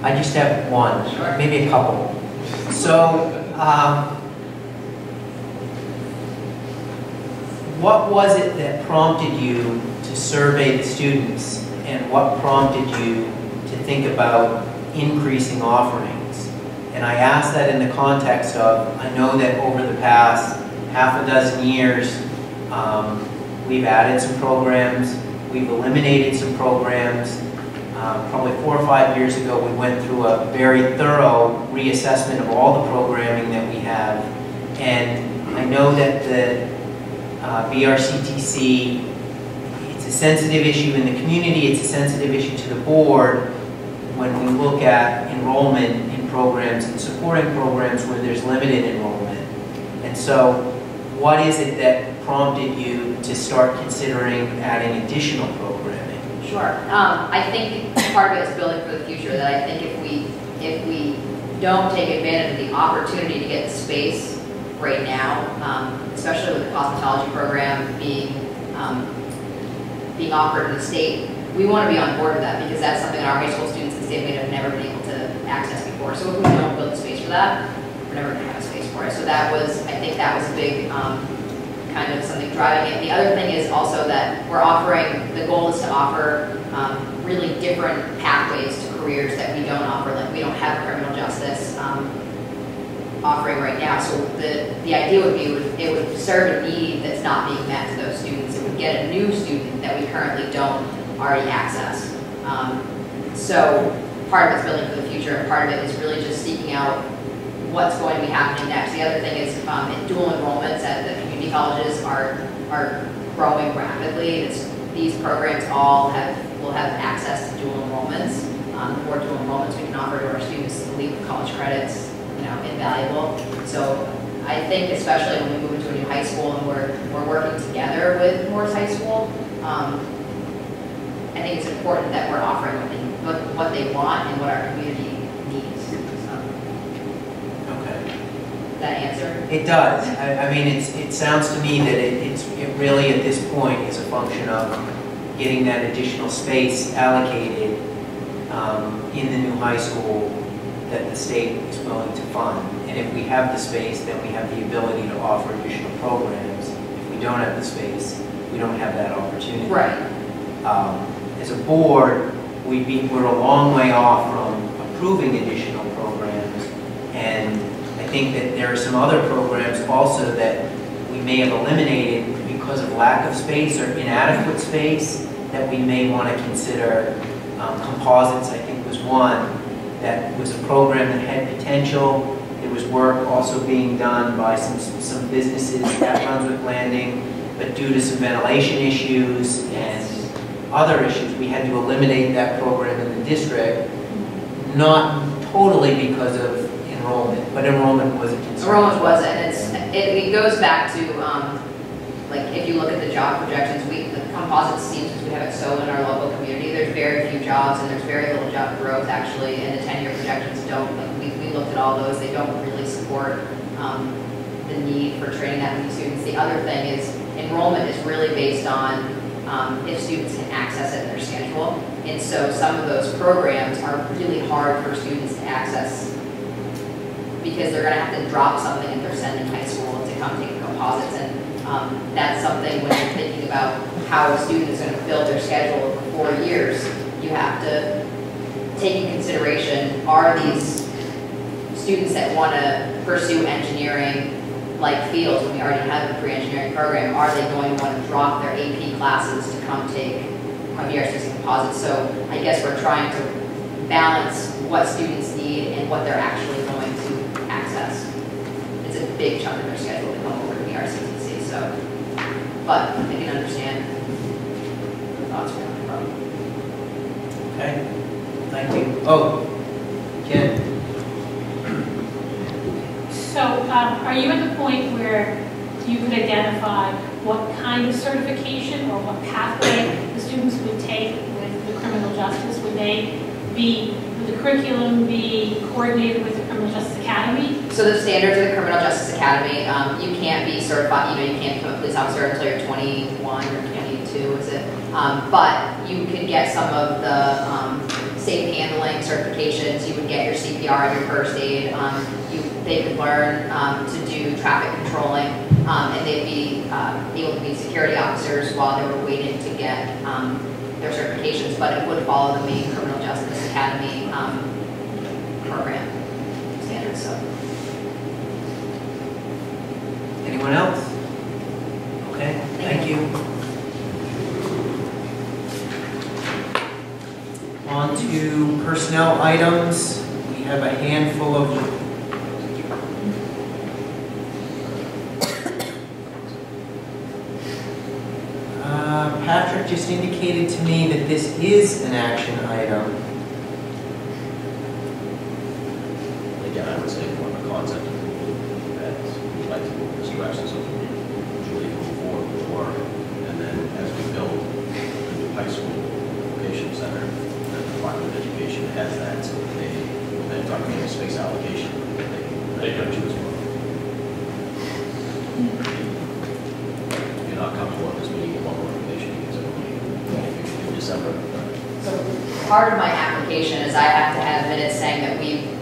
I just have one, maybe a couple. So, what was it that prompted you to survey the students, and what prompted you to think about increasing offerings? And I ask that in the context of, I know that over the past half a dozen years, we've added some programs, we've eliminated some programs. Probably 4 or 5 years ago, we went through a very thorough reassessment of all the programming that we have. And I know that the BRCTC, it's a sensitive issue in the community, it's a sensitive issue to the board when we look at enrollment in programs and supporting programs where there's limited enrollment. And so what is it that prompted you to start considering adding additional programming? Sure. I think part of it is building for the future, that I think if we don't take advantage of the opportunity to get space right now, especially with the cosmetology program being offered in the state, we want to be on board with that, because that's something our high school students in state have never been able to access before. So if we don't build space for that, we're never going to have a space for it. So I think that was a big kind of something driving it. The other thing is also that the goal is to offer really different pathways to careers that we don't offer. Like, we don't have a criminal justice offering right now. So the idea would be it would serve a need that's not being met to those students. It would get a new student that we currently don't already access. So part of it's building for the future, and part of it is really just seeking out what's going to be happening next. The other thing is dual enrollments at the community colleges are growing rapidly. These programs all will have access to dual enrollments. The more dual enrollments we can offer to our students to leave college credits, invaluable. So I think especially when we move into a new high school and we're working together with Morris High School, I think it's important that we're offering what they want and what our community needs. That answer? It does. I mean, it sounds to me that it really at this point is a function of getting that additional space allocated in the new high school that the state is willing to fund. And if we have the space, then we have the ability to offer additional programs. If we don't have the space, we don't have that opportunity. Right. As a board, we're a long way off from approving additional programs, and I think that there are some other programs also that we may have eliminated because of lack of space or inadequate space that we may want to consider. Composites, I think, was one that was a program that had potential. There was work also being done by some businesses at Brunswick Landing, but due to some ventilation issues and other issues, we had to eliminate that program in the district, not totally because of enrollment, but enrollment was a concern. Enrollment was, and it goes back to, like, if you look at the job projections, the composite teams, we have it so in our local community, there's very few jobs and there's very little job growth actually, and the 10-year projections don't, like, we looked at all those, they don't really support the need for training that many students. The other thing is enrollment is really based on if students can access it in their schedule, and so some of those programs are really hard for students to access because they're going to have to drop something if they're sending high school to come take composites. And That's something when you're thinking about how a student is going to fill their schedule over 4 years, you have to take in consideration, are these students that want to pursue engineering like fields when we already have a pre-engineering program, are they going to want to drop their AP classes to come take a BRCC composite? So I guess we're trying to balance what students need and what they're actually going to access. It's a big chunk of their schedule to come over to BRCTC, so, but I can understand the thoughts around the problem. Okay, thank you. Oh, Ken? So are you at the point where you could identify what kind of certification or what pathway the students would take with the criminal justice? Would the curriculum be coordinated with the Criminal Justice Academy? So the standards of the Criminal Justice Academy, you can't be certified, you can't become a police officer until you're 21 or 22, is it? But you could get some of the safe handling certifications. You would get your CPR and your first aid. They could learn to do traffic controlling, and they'd be able to be security officers while they were waiting to get their certifications, but it would follow the main Criminal Justice Academy program standards. So. Anyone else? Okay, thank you. On to personnel items. We have a handful of Patrick just indicated to me that this is an action item. Again, I would say more of a concept that we'd like to move this direction, so we truly move forward with the work. And then as we build the new high school location center, the Department of Education has that, so they, when they're talking about space allocation, they can choose one. If you're not comfortable with this meeting, you want more information, you can say, in December. So part of my application is I have to have minutes saying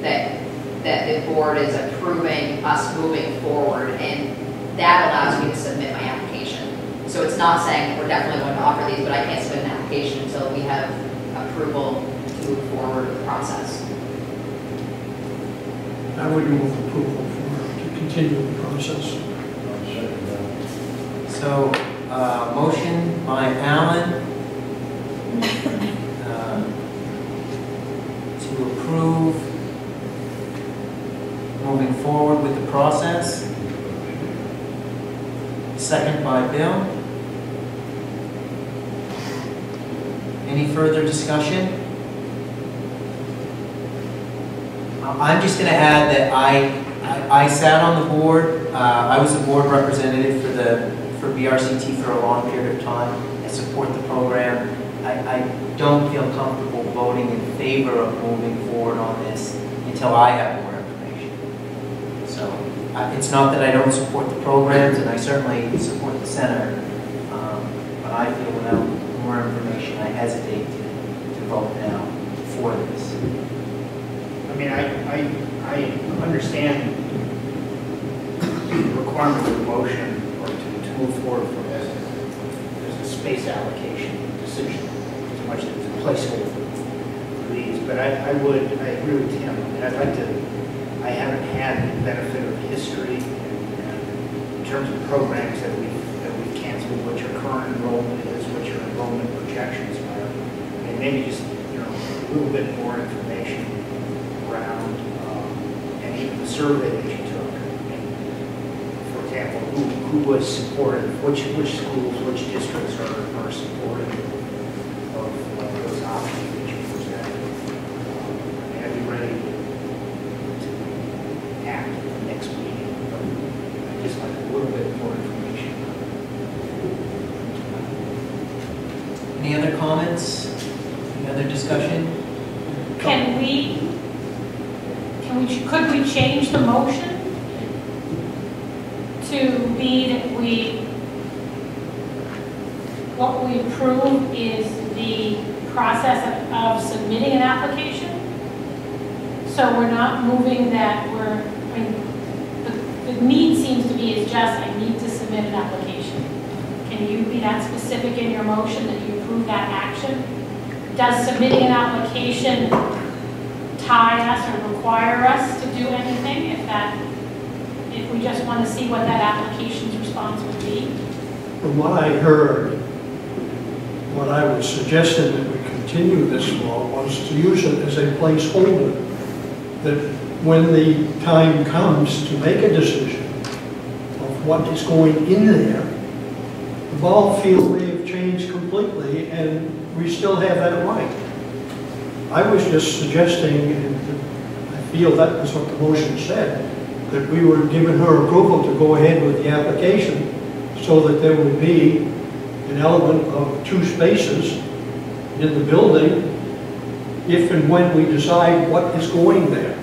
that that the board is approving us moving forward, and that allows me to submit my application. So it's not saying we're definitely going to offer these, but I can't submit an application until we have approval to move forward with the process. I would move approval to continue the process. So, motion by Alan to approve moving forward with the process. Second by Bill. Any further discussion? I'm just going to add that I sat on the board. I was a board representative for BRCT for a long period of time. I support the program. I don't feel comfortable voting in favor of moving forward on this until I have more information. So it's not that I don't support the programs, and I certainly support the center, but I feel without more information, I hesitate to vote now for this. I mean, I understand the requirement of the motion or to move forward for this as a space allocation decision, as much as it's a placeholder for these. But I agree with Tim. I mean, I haven't had the benefit of history in terms of programs that we've canceled, what your current enrollment is, what your enrollment projections are. And maybe just, a little bit more information around, and even the survey that you took. And for example, who was supportive, which schools, which districts are supportive of those options that you presented. And I'd be ready to act at the next meeting. But I'd just like a little bit more information. Any other comments? Any other discussion? Could we change the motion to be that what we approve is the process of submitting an application? So we're not moving that the need seems to be is just, I need to submit an application. can you be that specific in your motion that you approve that action? Does submitting an application tie us or require us to do anything if we just want to see what that application's response would be? From what I heard, what I was suggesting that we continue this law was to use it as a placeholder, that when the time comes to make a decision of what is going in there, the ball field may have changed completely and we still have that right. I was just suggesting, and I feel that was what the motion said, that we were giving her approval to go ahead with the application so that there would be an element of 2 spaces in the building if and when we decide what is going there.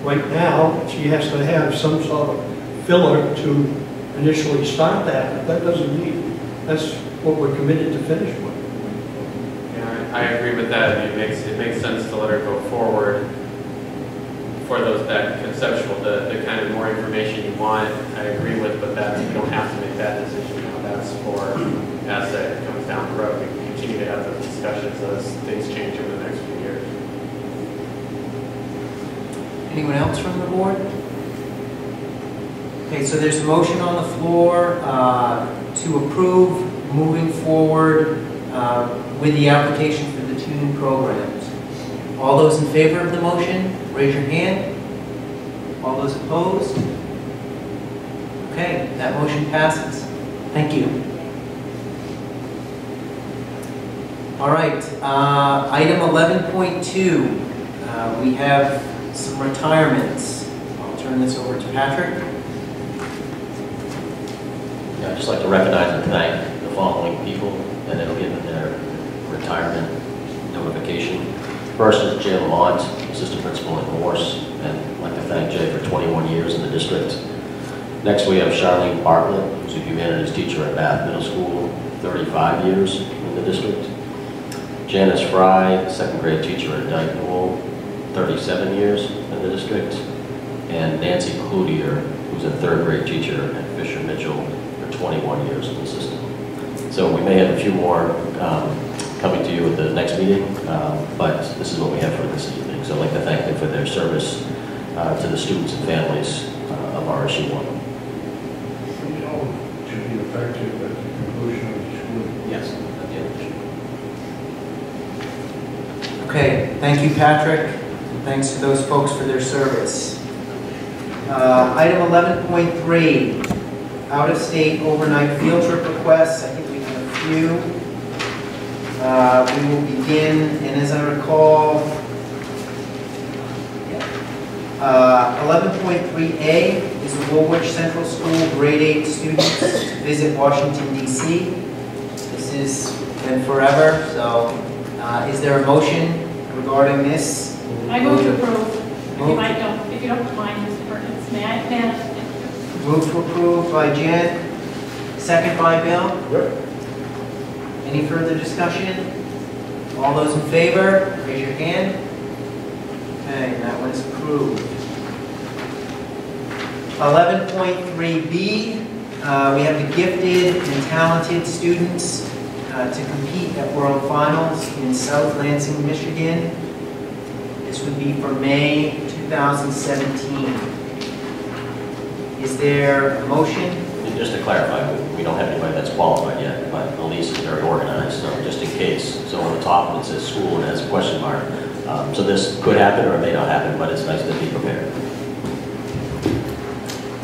Right now, she has to have some sort of filler to initially start that, but that doesn't mean that's what we're committed to finish with. Yeah, I agree with that. I mean, it makes sense to let her go forward for that conceptual, the kind of more information you want. I agree with, but that you don't have to make that decision now. That's for as that comes down the road. We can continue to have those discussions as things change over the next few years. Anyone else from the board? Okay, so there's a motion on the floor to approve moving forward with the application for the 2 new programs. All those in favor of the motion, raise your hand. All those opposed? Okay, that motion passes. Thank you. All right, item 11.2, we have some retirements. I'll turn this over to Patrick. Yeah, I'd just like to recognize and thank the following people that have given their retirement notification. First is Jay Lamont, Assistant Principal at Morse, and I'd like to thank Jay for 21 years in the district. Next we have Charlene Bartlett, who's a humanities teacher at Bath Middle School, 35 years in the district. Janice Fry, 2nd grade teacher at Dike, Newell, 37 years in the district. And Nancy Cloutier, who's a 3rd grade teacher at Fisher Mitchell for 21 years in the system. So we may have a few more coming to you at the next meeting, but this is what we have for this evening. So I'd like to thank them for their service to the students and families of RSU1. To be effective at the conclusion of the school. Yes, at the end of the school. Okay, thank you, Patrick. Thanks to those folks for their service. Item 11.3, out-of-state overnight field trip requests. I think we have a few. We will begin, and as I recall, 11.3A is the Woolwich Central School grade 8 students to visit Washington, D.C. This has been forever, so is there a motion regarding this? I move to approve. If you don't mind, Mr. Perkins, may I? Move to approve by Jen, second by Bill. Yep. Any further discussion? All those in favor, raise your hand. Okay, that one is approved. 11.3B, we have the gifted and talented students to compete at World Finals in South Lansing, Michigan. This would be for May 2017. Is there a motion? And just to clarify, we don't have anybody that's qualified yet, but Elise is very organized, so just in case. So on the top it says school and it has a question mark. So this could happen or it may not happen, but it's nice to be prepared.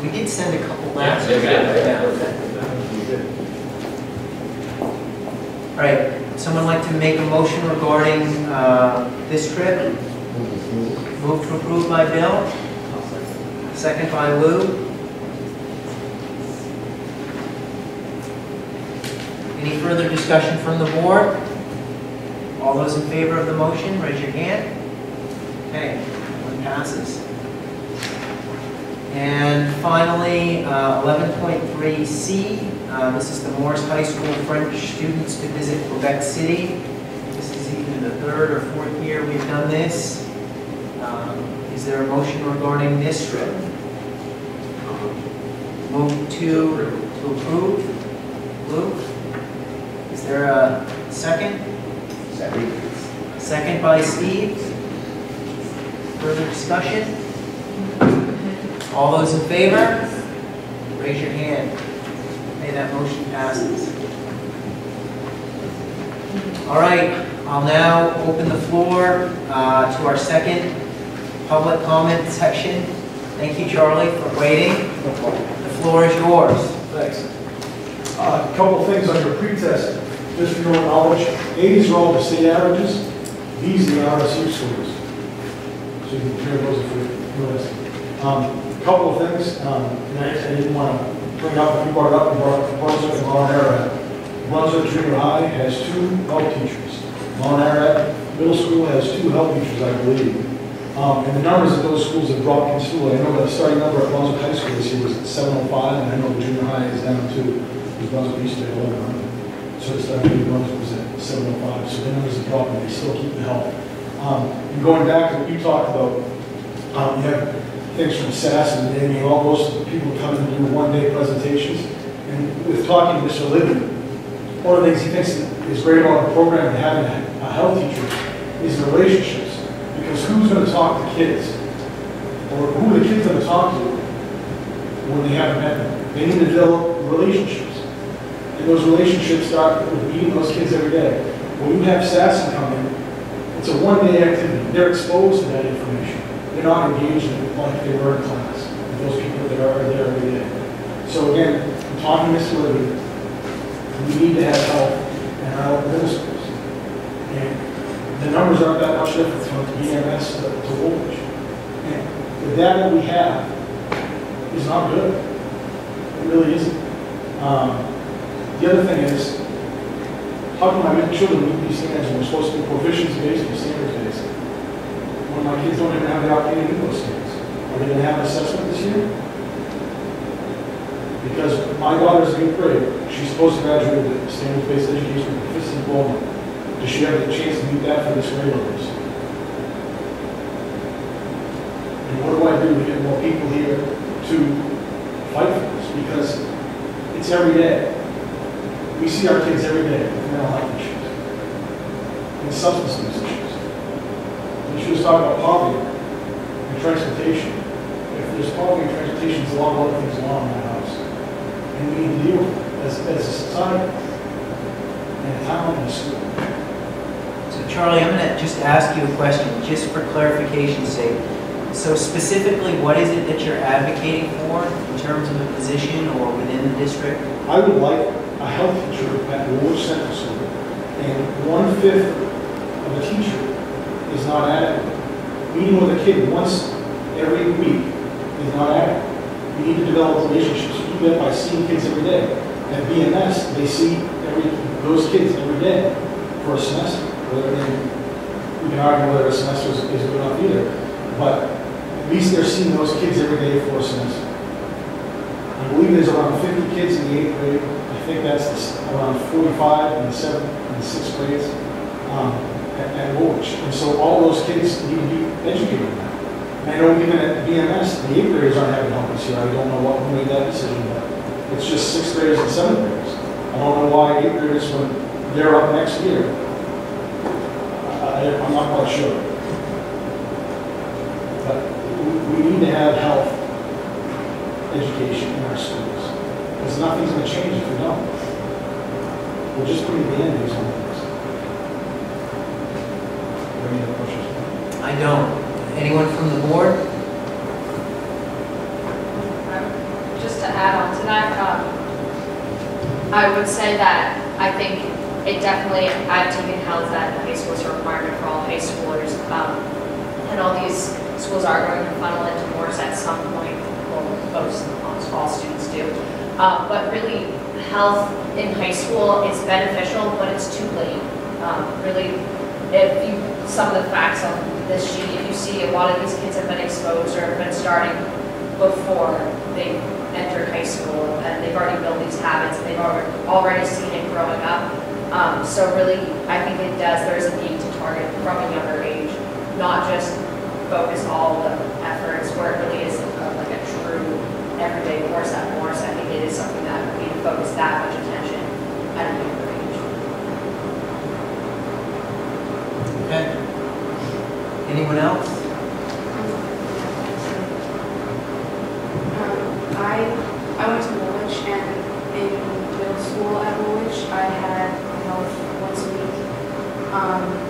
We did send a couple last Yeah, year. All right, someone like to make a motion regarding this trip? Move to approve by Bill. Second by Lou. Any further discussion from the board? All those in favor of the motion, raise your hand. Okay, one passes. And finally, 11.3C, this is the Morse High School French students to visit Quebec City. This is either the 3rd or 4th year we've done this. Is there a motion regarding this trip? Move to approve. Lou? Is there a second? Second by Steve. Further discussion? All those in favor? Raise your hand. Okay, that motion passes. All right, I'll now open the floor to our second public comment section. Thank you, Charlie, for waiting. The floor is yours. Thanks. A couple of things on your pretest, just for your knowledge. 80s are all the state averages. These are the RSU scores. So you can compare those if you're interested. A couple of things, and I didn't want to bring up, if you brought it up, you brought up Brunswick and Mount Ararat. Brunswick Junior High has 2 health teachers. Mount Ararat Middle School has 2 health teachers, I believe. And the numbers of those schools have dropped considerably. I know the starting number at Brunswick High School this year was 705, and I know the junior high is down to, because Brunswick used to be 1100. So the starting number Brunswick was at 705. So the numbers have dropped, and they still keep the health. And going back to what you talked about, you have things from SAS and Navy, and all those people come in and do one-day presentations. And with talking to Mr. Libby, one of the things he thinks is great about the program and having a health teacher is the relationships. Because who's going to talk to kids? Or who are the kids going to talk to when they haven't met them? They need to develop relationships. And those relationships start with meeting those kids every day. When you have SASN come in, it's a one-day activity. They're exposed to that information. They're not engaged in it like they were in class with those people that are there every day. So again, I'm talking to Ms. Libby. We need to have help in our middle schools. And the numbers aren't that much different from EMS to Woolwich. And the data we have is not good. It really isn't. The other thing is, how come my children meet these standards when we're supposed to be proficiency-based or standards-based? When my kids don't even have the opportunity to do those standards. Are they going to have an assessment this year? Because my daughter's in 8th grade. She's supposed to graduate with standards-based education with a 5th diploma. Does she have the chance to meet that for this grade levels? And what do I do to get more people here to fight for this? Because it's every day. We see our kids every day with mental health issues and substance abuse issues. And she was talking about poverty and transportation. If there's poverty and transportation, there's a lot of other things going on in my house. And we need to deal with it as a society and a town and a school. So Charlie, I'm going to just ask you a question, just for clarification's sake. So specifically, what is it that you're advocating for in terms of a position or within the district? I would like a health teacher at Woolwich Central School, and 1/5 of a teacher is not adequate. Meeting with a kid once every week is not adequate. You need to develop relationships. You do that by seeing kids every day. At BMS, they see those kids every day for a semester. We can argue whether a semester is good enough either, but at least they're seeing those kids every day for a semester. I believe there's around 50 kids in the 8th grade. I think that's around 45 in the 7th and the 6th grades at Woolwich. And so all those kids need to be educated now. And I know even at BMS, the 8th graders aren't having help this year. I don't know who made that decision, but it's just 6th graders and 7th graders. I don't know why 8th graders, when they're up next year, I'm not quite sure. But we need to have health education in our schools. Because nothing's going to change if we don't. We're just putting the end-days on things. Any other questions? I don't. Anyone from the board? Just to add on to that, I would say that I think it definitely, I've taken health at high school as a requirement for all high schoolers. And all these schools are going to funnel into Morse at some point. Well, most, almost all students do. But really, health in high school is beneficial, but it's too late. Really, some of the facts on this sheet, if you see a lot of these kids have been exposed or have been starting before they entered high school, and they've already built these habits, and they've already seen it growing up. So really, I think there's a need to target from a younger age, not just focus all the efforts where it really is like a true everyday course at Morse. I think it is something that we need to focus that much attention I went to Woolwich, and in middle school at Woolwich, I had health once a week.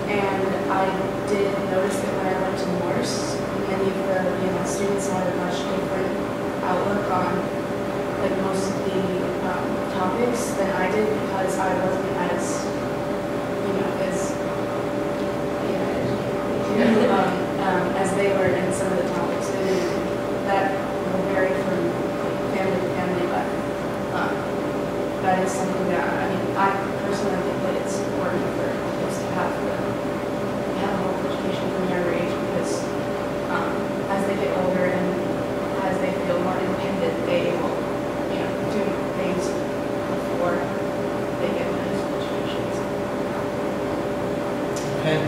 And I did notice that when I went to Morse, many of the students had a much different outlook on like most of the topics than I did, because I wasn't as as they were in some of the topics. And that will vary from family to family, but that is something that, I mean, I personally think that it's important for kids to have a health education from a younger age, because as they get older and as they feel more independent, they will, do things before they get into high school education. Okay.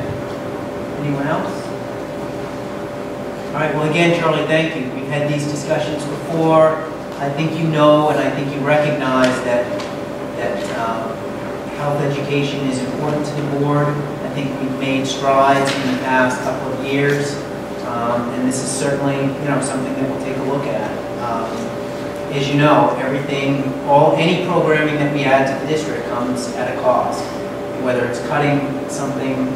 Anyone else? All right, well, again, Charlie, thank you. We've had these discussions before. I think you know, and I think you recognize that health education is important to the board. I think we've made strides in the past couple of years, and this is certainly, something that we'll take a look at. As you know, any programming that we add to the district comes at a cost, whether it's cutting something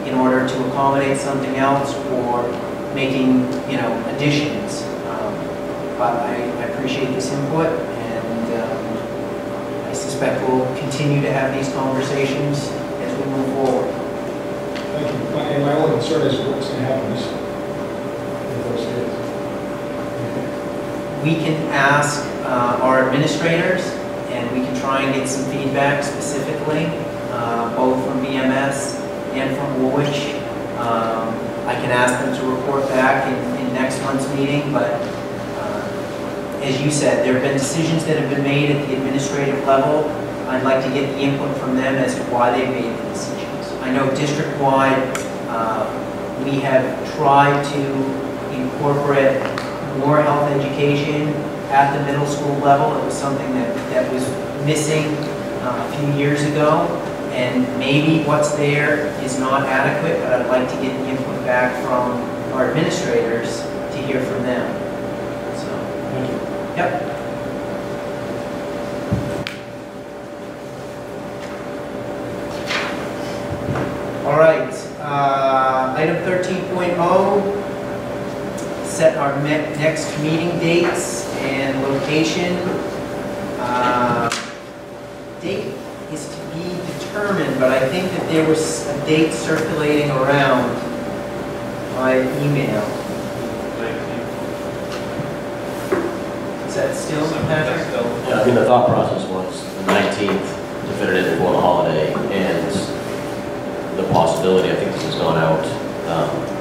in order to accommodate something else or making, additions. But I appreciate this input, and I suspect we'll continue to have these conversations as we move forward. Thank you. And my only concern is what's going to happen this in the first days. We can ask our administrators, and we can try and get some feedback specifically, both from BMS and from Woolwich. I can ask them to report back in next month's meeting, but as you said, there have been decisions that have been made at the administrative level. I'd like to get the input from them as to why they made the decisions. I know district-wide, we have tried to incorporate more health education at the middle school level. It was something that was missing a few years ago, and maybe what's there is not adequate, but I'd like to get the input back from our administrators to hear from them. So, Thank you. Yep. All right, item 13.0, set our next meeting dates and location. Date is to be determined, but I think that there was a date circulating around by email. Is that still, Patrick? Yeah, I mean, the thought process was the 19th to fit it in before the holiday, and the possibility, I think this has gone out,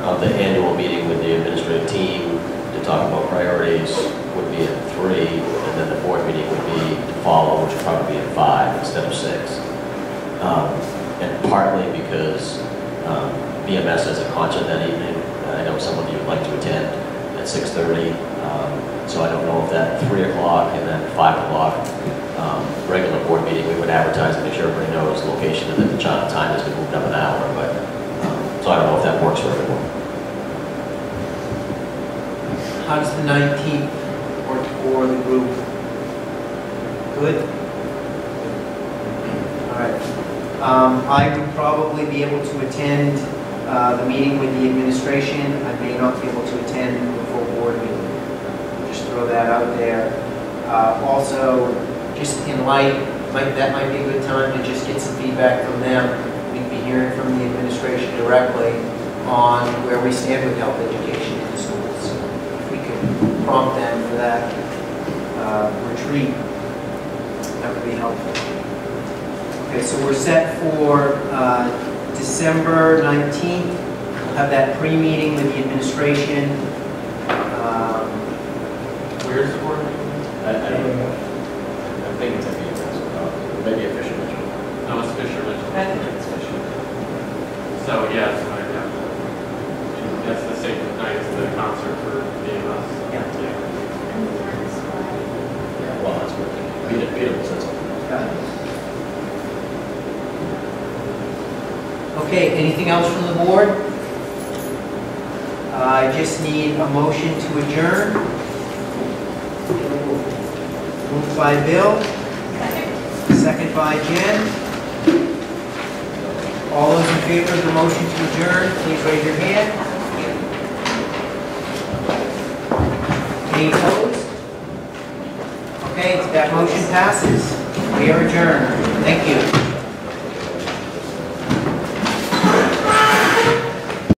of the annual meeting with the administrative team to talk about priorities would be at 3, and then the board meeting would be to follow, which would probably be at 5 instead of 6. And partly because BMS has a concert that evening. I know some of you would like to attend at 6:30. So I don't know if that 3 o'clock and then 5 o'clock regular board meeting, we would advertise and make sure everybody knows the location and that the time has been moved up an hour. But so I don't know if that works for everyone. How does the 19th work for the group? Good? All right. I would probably be able to attend the meeting with the administration. I may not be able to attend the full board meeting. Just throw that out there. Also, just in light, that might be a good time to just get some feedback from them. We'd be hearing from the administration directly on where we stand with health education in the schools. If we could prompt them for that retreat, that would be helpful. Okay, so we're set for December 19th. We'll have that pre-meeting with the administration. Where's the board meeting? I don't know. I think it's at BMS. Maybe a Fisher Mitchell. No, it's Fisher Mitchell. I think it's Fisher. So, yes, that's the same night as the concert for BMS. Yeah. Yeah, well, that's what Peter said something. Okay, anything else from the board? I just need a motion to adjourn. Moved by Bill, second by Jen. All those in favor of the motion to adjourn, please raise your hand. Any opposed? Okay, that motion passes. We are adjourned. Thank you.